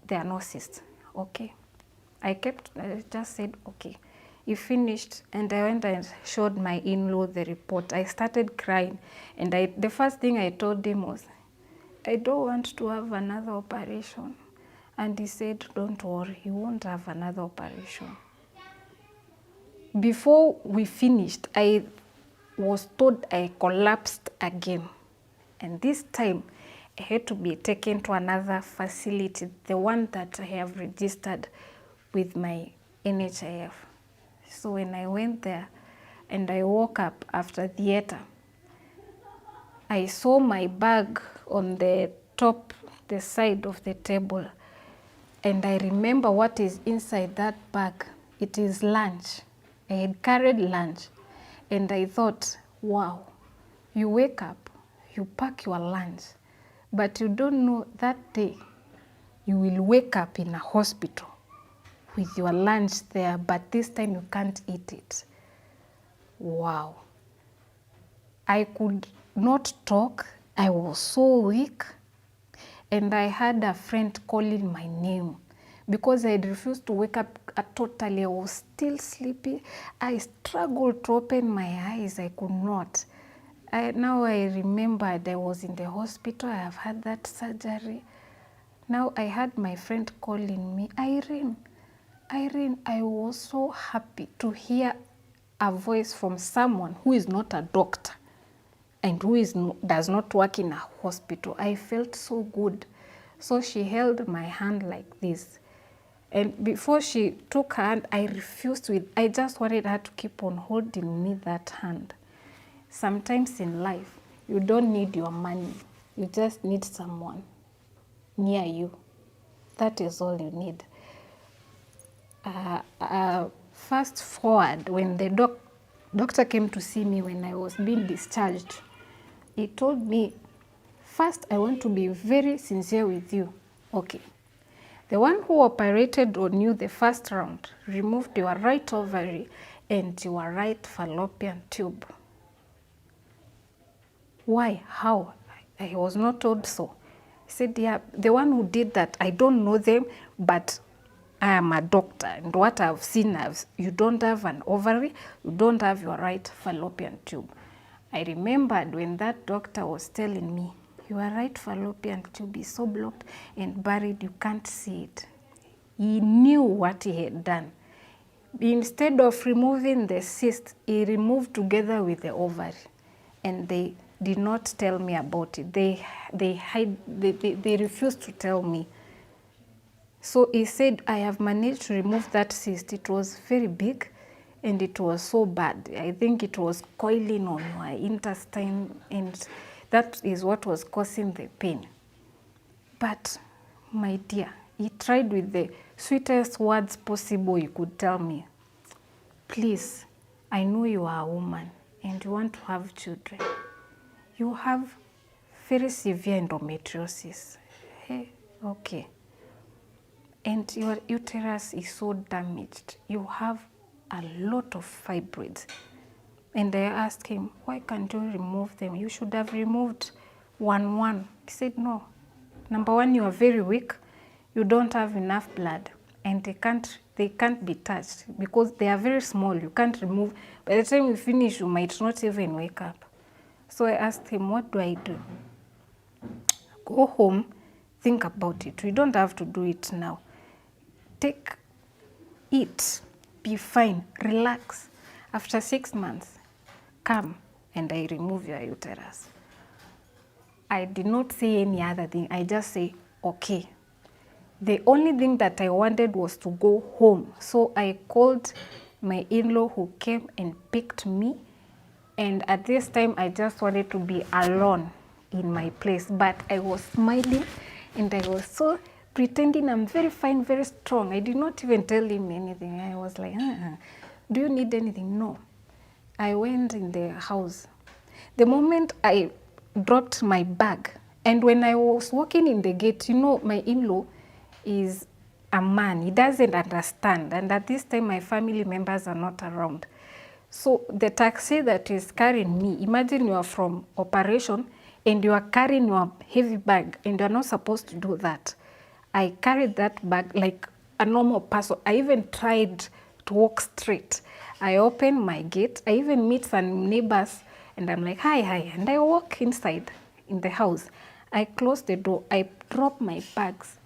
there are no cysts. Okay. I just said, okay. He finished, and I went and showed my in-law the report. I started crying, and the first thing I told him was, I don't want to have another operation. And he said, don't worry, you won't have another operation. Before we finished, I was told I collapsed again. And this time, I had to be taken to another facility, the one that I have registered with my NHIF. So when I went there and I woke up after theater, I saw my bag on the top, the side of the table. And I remember what is inside that bag. It is lunch. I had carried lunch. And I thought, wow, you wake up, you pack your lunch, but you don't know that day you will wake up in a hospital with your lunch there, but this time you can't eat it. Wow. I could not talk. I was so weak. And I had a friend calling my name because I had refused to wake up totally. I was still sleepy. I struggled to open my eyes. I could not. Now I remembered I was in the hospital. I have had that surgery. Now I had my friend calling me, Irene. Irene, I was so happy to hear a voice from someone who is not a doctor and who does not work in a hospital. I felt so good. So she held my hand like this. And before she took her hand, I refused with, I just wanted her to keep on holding me that hand. Sometimes in life, you don't need your money. You just need someone near you. That is all you need. Fast forward, when the doctor came to see me when I was being discharged, he told me, first, I want to be very sincere with you. Okay. The one who operated on you the first round removed your right ovary and your right fallopian tube. Why? How? I was not told so. He said, yeah, the one who did that, I don't know them, but I am a doctor, and what I've seen, you don't have an ovary, you don't have your right fallopian tube. I remembered when that doctor was telling me, your right fallopian tube is so blocked and buried, you can't see it. He knew what he had done. Instead of removing the cyst, he removed together with the ovary, and they did not tell me about it. They refused to tell me. So he said, I have managed to remove that cyst. It was very big and it was so bad. I think it was coiling on my intestine, and that is what was causing the pain. But my dear, he tried with the sweetest words possible he could tell me. Please, I know you are a woman and you want to have children. You have very severe endometriosis. Hey, okay. And your uterus is so damaged. You have a lot of fibroids. And I asked him, why can't you remove them? You should have removed one. He said, no. Number one, you are very weak. You don't have enough blood. And they can't be touched because they are very small. You can't remove. By the time you finish, you might not even wake up. So I asked him, what do I do? Go home, think about it. We don't have to do it now. Eat, be fine, relax. After 6 months, come and I remove your uterus. I did not say any other thing. I just say, okay. The only thing that I wanted was to go home. So I called my in-law who came and picked me. And at this time, I just wanted to be alone in my place. But I was smiling and I was so pretending I'm very fine, very strong. I did not even tell him anything. I was like, do you need anything? No. I went in the house. The moment I dropped my bag, and when I was walking in the gate, you know, my in-law is a man. He doesn't understand. And at this time, my family members are not around. So the taxi that is carrying me, imagine you are from operation and you are carrying your heavy bag and you're not supposed to do that. I carried that bag like a normal person. I even tried to walk straight. I opened my gate. I even meet some neighbors and I'm like, hi, hi. And I walk inside in the house. I close the door. I drop my bags.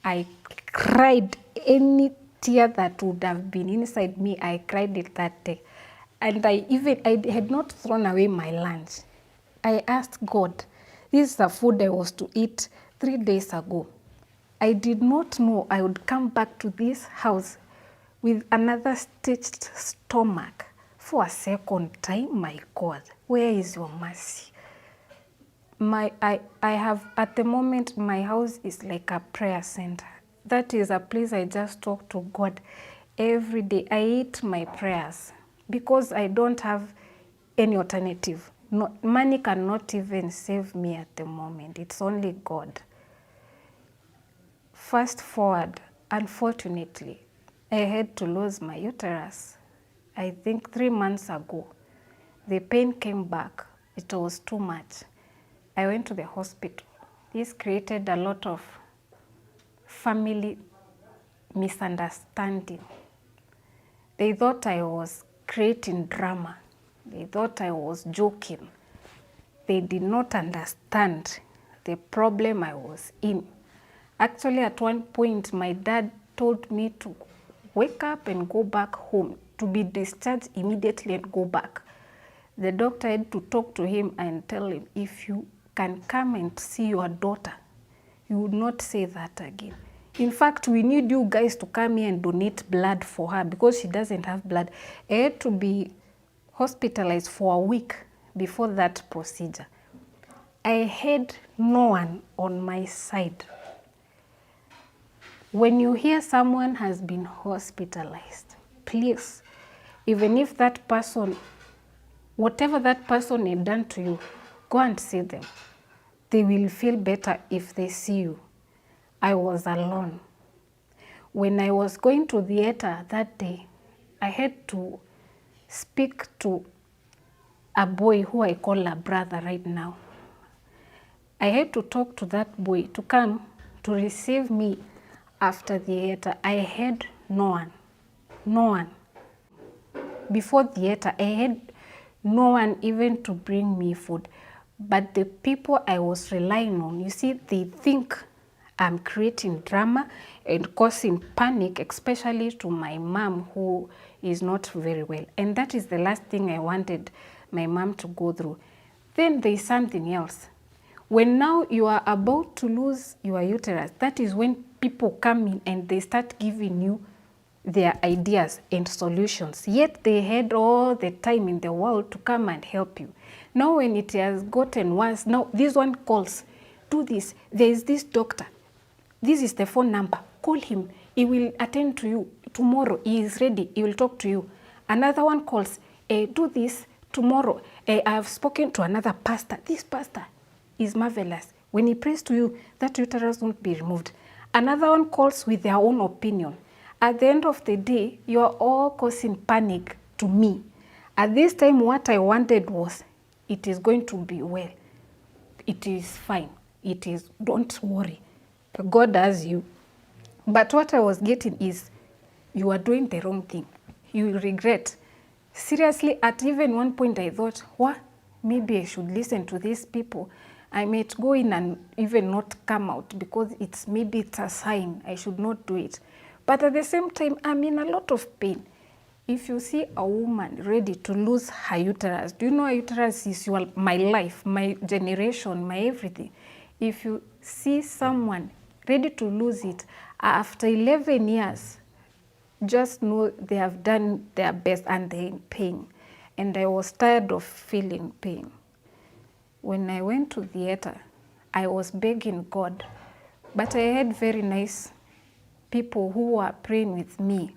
I cried. Any tear that would have been inside me, I cried it that day. And I had not thrown away my lunch. I asked God, this is the food I was to eat 3 days ago. I did not know I would come back to this house with another stitched stomach for a second time. My God, where is your mercy? I have, at the moment, my house is like a prayer center. That is a place I just talk to God every day. I eat my prayers because I don't have any alternative. No, money cannot even save me at the moment. It's only God. Fast forward, unfortunately, I had to lose my uterus. I think 3 months ago. The pain came back. It was too much. I went to the hospital. This created a lot of family misunderstanding. They thought I was creating drama. They thought I was joking. They did not understand the problem I was in. Actually, at one point, my dad told me to wake up and go back home, to be discharged immediately and go back. The doctor had to talk to him and tell him, if you can come and see your daughter, you would not say that again. In fact, we need you guys to come here and donate blood for her because she doesn't have blood. I had to be hospitalized for a week before that procedure. I had no one on my side. When you hear someone has been hospitalized, please, even if that person, whatever that person had done to you, go and see them. They will feel better if they see you. I was alone. When I was going to the theater that day, I had to speak to a boy who I call a brother right now. I had to talk to that boy to come to receive me after the theater. I had no one. No one. Before the theater, I had no one even to bring me food. But the people I was relying on, you see, they think I'm creating drama and causing panic, especially to my mom, who is not very well. And that is the last thing I wanted my mom to go through. Then there is something else. When now you are about to lose your uterus, that is when people come in and they start giving you their ideas and solutions. Yet they had all the time in the world to come and help you. Now when it has gotten worse, now this one calls, do this, there is this doctor, this is the phone number, call him, he will attend to you tomorrow, he is ready, he will talk to you. Another one calls, do this tomorrow, I have spoken to another pastor, this pastor is marvelous. When he prays to you, that uterus won't be removed. Another one calls with their own opinion. At the end of the day, you are all causing panic to me. At this time, what I wanted was, it is going to be well. It is fine. It is, don't worry. God has you. But what I was getting is, you are doing the wrong thing. You will regret. Seriously, at even one point I thought, what? Maybe I should listen to these people. I might go in and even not come out because maybe it's a sign I should not do it. But at the same time, I'm in a lot of pain. If you see a woman ready to lose her uterus, do you know her uterus is my life, my generation, my everything. If you see someone ready to lose it after 11 years, just know they have done their best and they're in pain. And I was tired of feeling pain. When I went to the theater, I was begging God, but I had very nice people who were praying with me.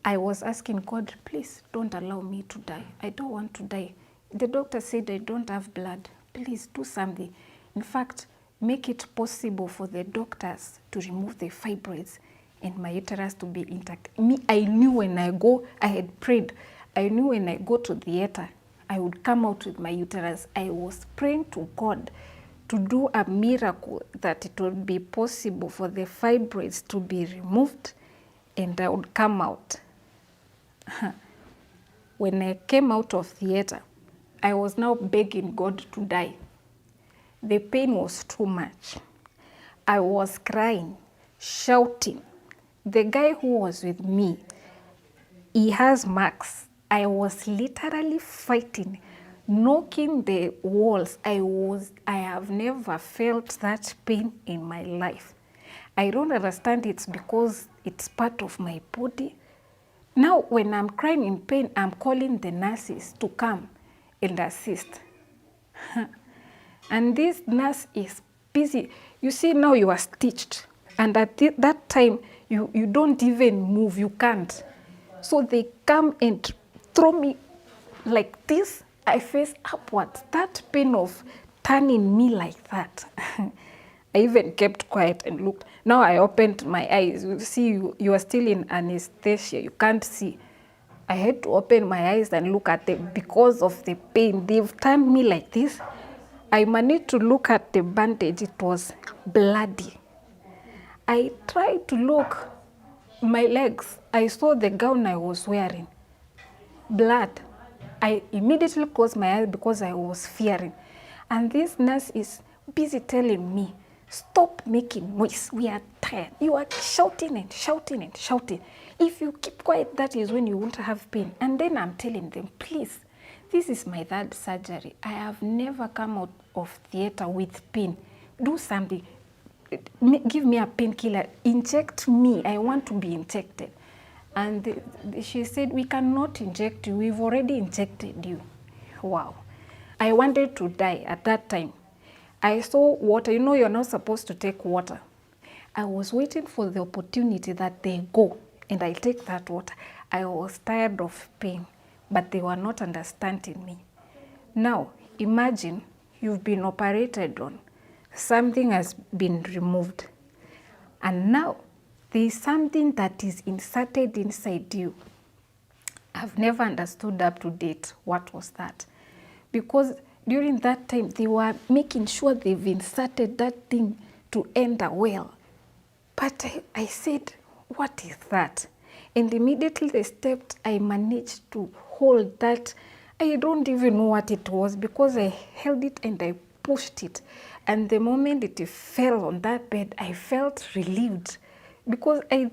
I was asking God, please don't allow me to die. I don't want to die. The doctor said I don't have blood. Please do something. In fact, make it possible for the doctors to remove the fibroids and my uterus to be intact. Me, I knew when I go, I had prayed. I knew when I go to the theater, I would come out with my uterus. I was praying to God to do a miracle that it would be possible for the fibroids to be removed and I would come out. When I came out of theater, I was now begging God to die. The pain was too much. I was crying, shouting. The guy who was with me, he has marks. I was literally fighting, knocking the walls. I have never felt that pain in my life. I don't understand, it's because it's part of my body. Now, when I'm crying in pain, I'm calling the nurses to come and assist. And this nurse is busy. You see, now you are stitched. And at that time, you don't even move. You can't. So they come and throw me like this. I face upwards. That pain of turning me like that. I even kept quiet and looked. Now I opened my eyes. You see, you are still in anesthesia. You can't see. I had to open my eyes and look at them because of the pain. They've turned me like this. I managed to look at the bandage. It was bloody. I tried to look my legs. I saw the gown I was wearing. Blood. I immediately closed my eyes because I was fearing. And this nurse is busy telling me, stop making noise. We are tired. You are shouting and shouting and shouting. If you keep quiet, that is when you won't have pain. And then I'm telling them, please, this is my third surgery. I have never come out of theater with pain. Do something. Give me a painkiller. Inject me. I want to be injected. And she said, we cannot inject you. We've already injected you. Wow. I wanted to die at that time. I saw water. You know, you're not supposed to take water. I was waiting for the opportunity that they go and I take that water. I was tired of pain, but they were not understanding me. Now, imagine you've been operated on. Something has been removed. And now, there is something that is inserted inside you. I've never understood up to date what was that. Because during that time, they were making sure they've inserted that thing to enter well. But I said, what is that? And immediately they stepped, I managed to hold that. I don't even know what it was because I held it and I pushed it. And the moment it fell on that bed, I felt relieved. Because I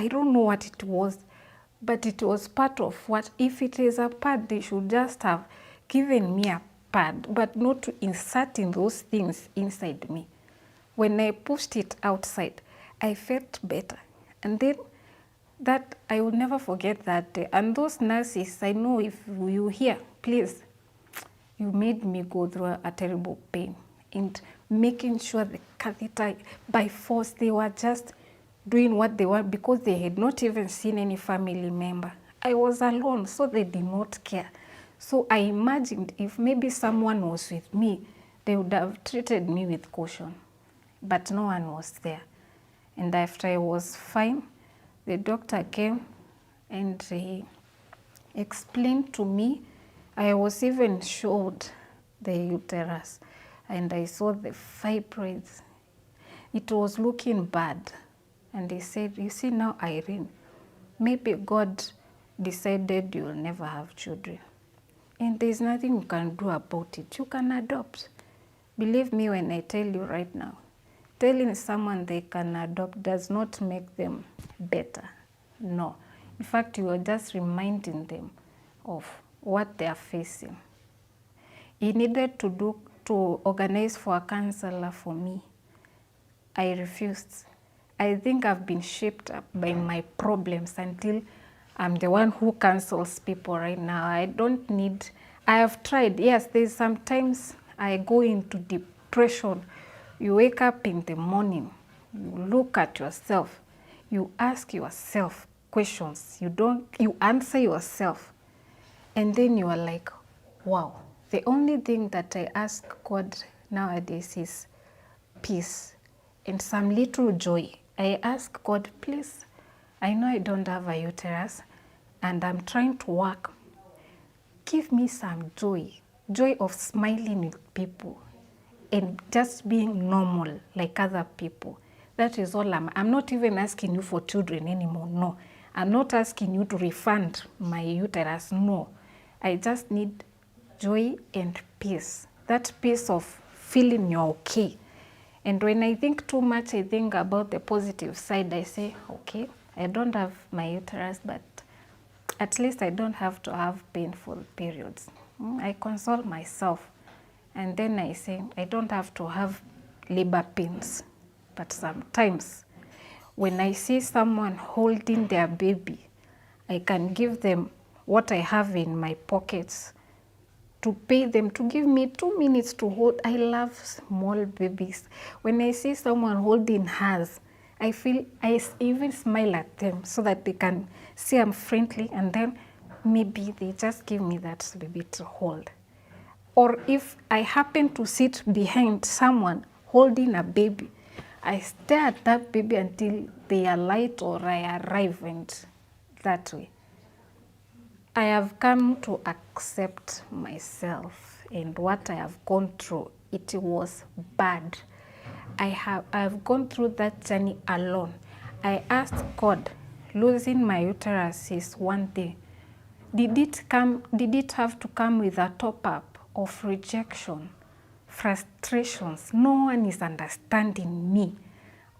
don't know what it was, but it was part of what, if it is a pad, they should just have given me a pad, but not to inserting those things inside me. When I pushed it outside, I felt better. And then that, I will never forget that day. And those nurses, I know if you hear, please, you made me go through a terrible pain. And making sure the catheter, by force, they were just doing what they were because they had not even seen any family member. I was alone, so they did not care. So I imagined if maybe someone was with me, they would have treated me with caution. But no one was there. And after I was fine, the doctor came and he explained to me. I was even showed the uterus and I saw the fibroids. It was looking bad. And he said, you see now, Irene, maybe God decided you'll never have children. And there's nothing you can do about it. You can adopt. Believe me when I tell you right now, telling someone they can adopt does not make them better. No. In fact, you are just reminding them of what they are facing. He needed to organize for a counselor for me. I refused. I think I've been shaped up by my problems until I'm the one who counsels people right now. I have tried. Yes, there's sometimes I go into depression. You wake up in the morning, you look at yourself, you ask yourself questions, you answer yourself, and then you are like, wow. The only thing that I ask God nowadays is peace and some little joy. I ask God, please, I know I don't have a uterus and I'm trying to work. give me some joy of smiling with people and just being normal like other people. That is all I'm not even asking you for children anymore, no. I'm not asking you to refund my uterus, no. I just need joy and peace. That peace of feeling you're okay. And when I think too much, I think about the positive side. I say, okay, I don't have my uterus, but at least I don't have to have painful periods. I console myself. And then I say, I don't have to have labor pains. But sometimes, when I see someone holding their baby, I can give them what I have in my pockets to pay them to give me 2 minutes to hold. I love small babies. When I see someone holding hers, I even smile at them so that they can see I'm friendly, and then maybe they just give me that baby to hold. Or if I happen to sit behind someone holding a baby, I stare at that baby until they alight or I arrive, and that way. I have come to accept myself and what I have gone through. It was bad. I've gone through that journey alone. I asked God, losing my uterus is one thing. Did it have to come with a top-up of rejection, frustrations? No one is understanding me.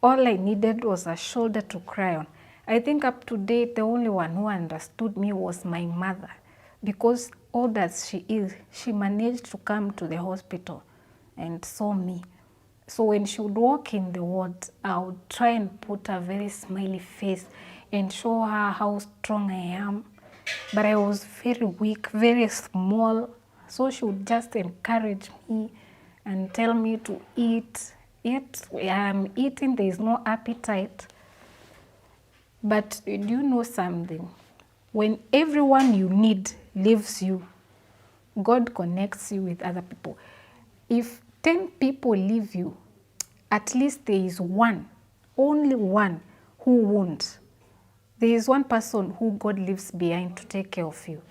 All I needed was a shoulder to cry on. I think up to date, the only one who understood me was my mother, because old as she is, she managed to come to the hospital and saw me. So when she would walk in the ward, I would try and put a very smiley face and show her how strong I am. But I was very weak, very small. So she would just encourage me and tell me to eat. I'm eating, there is no appetite. But do you know something? When everyone you need leaves you, God connects you with other people. If 10 people leave you, at least there is one, only one, who won't. There is one person who God leaves behind to take care of you.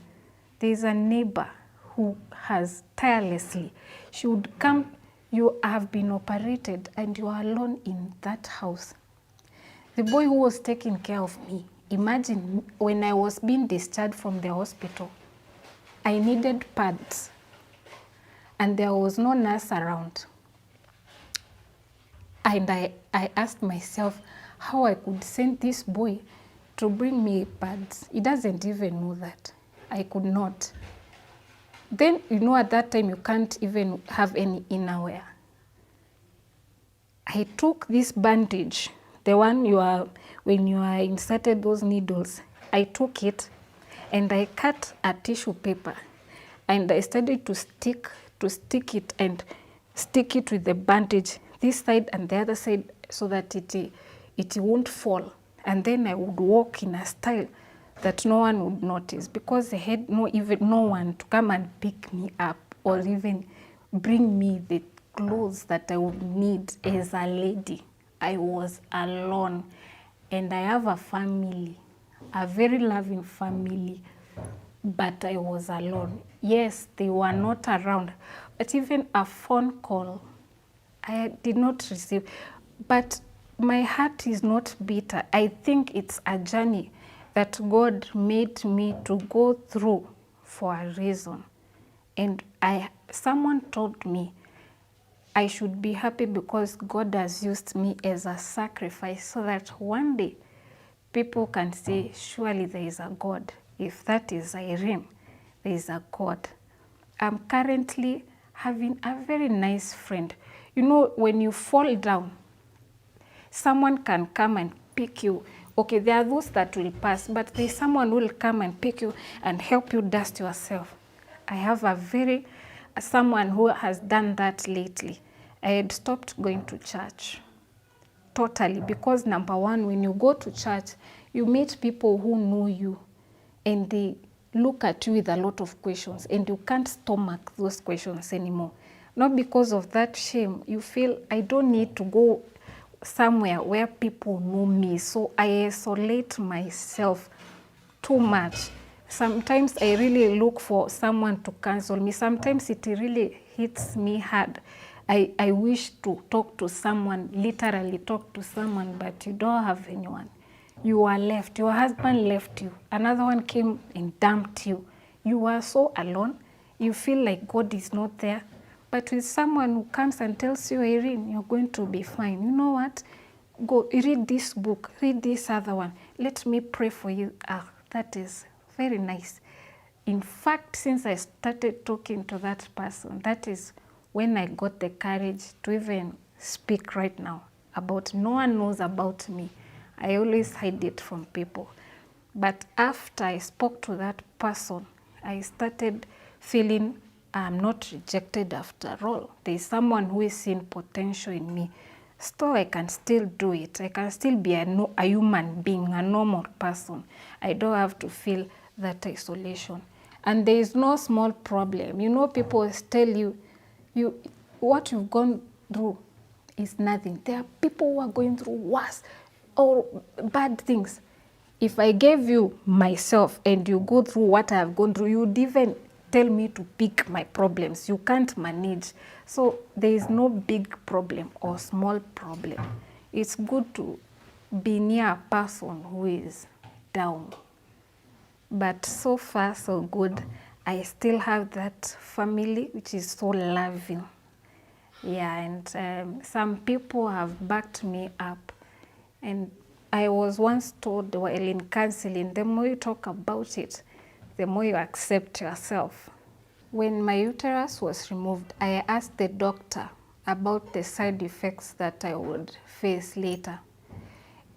There is a neighbor who has tirelessly, she would come, you have been operated and you are alone in that house. The boy who was taking care of me, imagine when I was being discharged from the hospital, I needed pads and there was no nurse around. And I asked myself how I could send this boy to bring me pads. He doesn't even know that. I could not. Then, you know, at that time, you can't even have any innerwear. I took this bandage, the one when you are inserted those needles, I took it and I cut a tissue paper and I started to stick it and stick it with the bandage, this side and the other side, so that it won't fall. And then I would walk in a style that no one would notice, because they had no one to come and pick me up or even bring me the clothes that I would need as a lady. I was alone, and I have a family, a very loving family, but I was alone. Yes, they were not around, but even a phone call I did not receive. But my heart is not bitter. I think it's a journey that God made me to go through for a reason. And someone told me I should be happy because God has used me as a sacrifice, so that one day people can say, surely there is a God. If that is Irene, there is a God. I'm currently having a very nice friend. You know, when you fall down, someone can come and pick you. Okay, there are those that will pass, but there's someone who will come and pick you and help you dust yourself. I have someone who has done that lately. I had stopped going to church totally, because number one, when you go to church, you meet people who know you and they look at you with a lot of questions, and you can't stomach those questions anymore. Not because of that shame, you feel I don't need to go somewhere where people know me, so I isolate myself too much. sometimes I really look for someone to counsel me. Sometimes it really hits me hard. I wish to talk to someone, literally talk to someone, but you don't have anyone. You are left. Your husband left you. Another one came and dumped you. You are so alone. You feel like God is not there. But with someone who comes and tells you, Irene, you're going to be fine. You know what? Go read this book, read this other one. Let me pray for you. That is very nice. In fact, since I started talking to that person, that is when I got the courage to even speak right now about, no one knows about me. I always hide it from people. But after I spoke to that person, I started feeling I'm not rejected after all. There's someone who is seeing potential in me. So I can still do it. I can still be a human being, a normal person. I don't have to feel that isolation. And there is no small problem. You know, people tell you, what you've gone through is nothing. There are people who are going through worse or bad things. If I gave you myself and you go through what I have gone through, you'd even tell me to pick my problems. You can't manage. So there is no big problem or small problem. It's good to be near a person who is down. But so far, so good. I still have that family which is so loving. Yeah, and some people have backed me up. And I was once told while in counseling, the more you talk about it, the more you accept yourself. When my uterus was removed, I asked the doctor about the side effects that I would face later.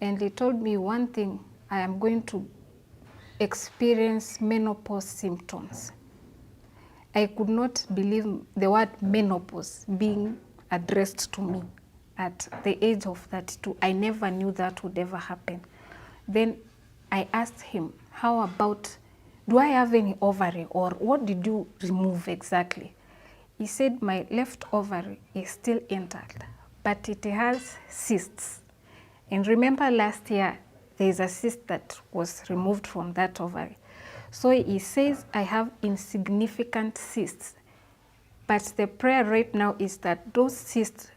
And he told me one thing, I am going to experience menopause symptoms. I could not believe the word menopause being addressed to me at the age of 32. I never knew that would ever happen. Then I asked him, how about, do I have any ovary, or what did you remove exactly? He said my left ovary is still intact, but it has cysts. And remember last year, there is a cyst that was removed from that ovary. So he says I have insignificant cysts. But the prayer right now is that those cysts,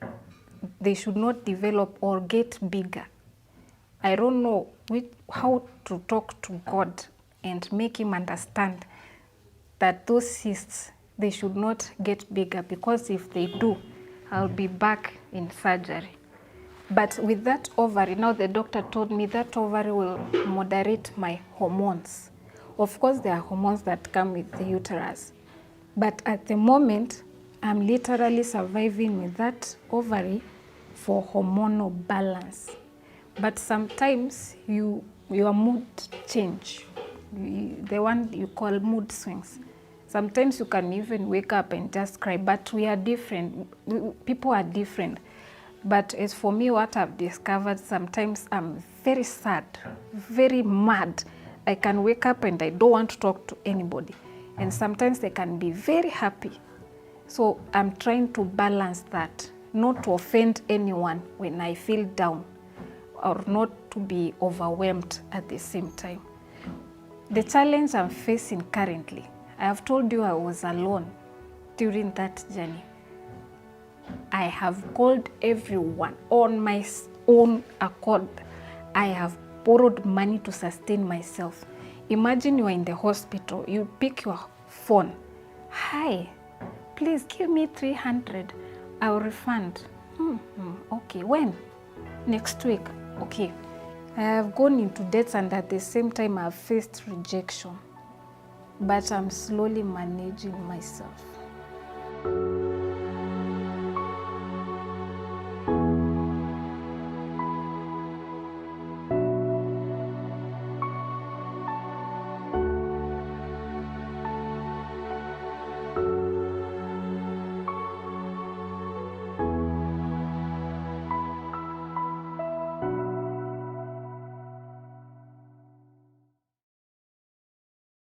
they should not develop or get bigger. I don't know how to talk to God and make him understand that those cysts, they should not get bigger, because if they do, I'll be back in surgery. But with that ovary, now the doctor told me that ovary will moderate my hormones. Of course, there are hormones that come with the uterus. But at the moment, I'm literally surviving with that ovary for hormonal balance. But sometimes your mood change, the one you call mood swings. Sometimes you can even wake up and just cry, but we are different. People are different. But as for me, what I've discovered, sometimes I'm very sad, very mad. I can wake up and I don't want to talk to anybody. And sometimes I can be very happy. So I'm trying to balance that, not to offend anyone when I feel down, or not to be overwhelmed at the same time. The challenge I'm facing currently, I have told you I was alone during that journey. I have called everyone on my own accord. I have borrowed money to sustain myself. Imagine you are in the hospital, you pick your phone. Hi, please give me 300. I'll refund. Okay, when? Next week. Okay. I have gone into debts, and at the same time I've faced rejection. But I'm slowly managing myself.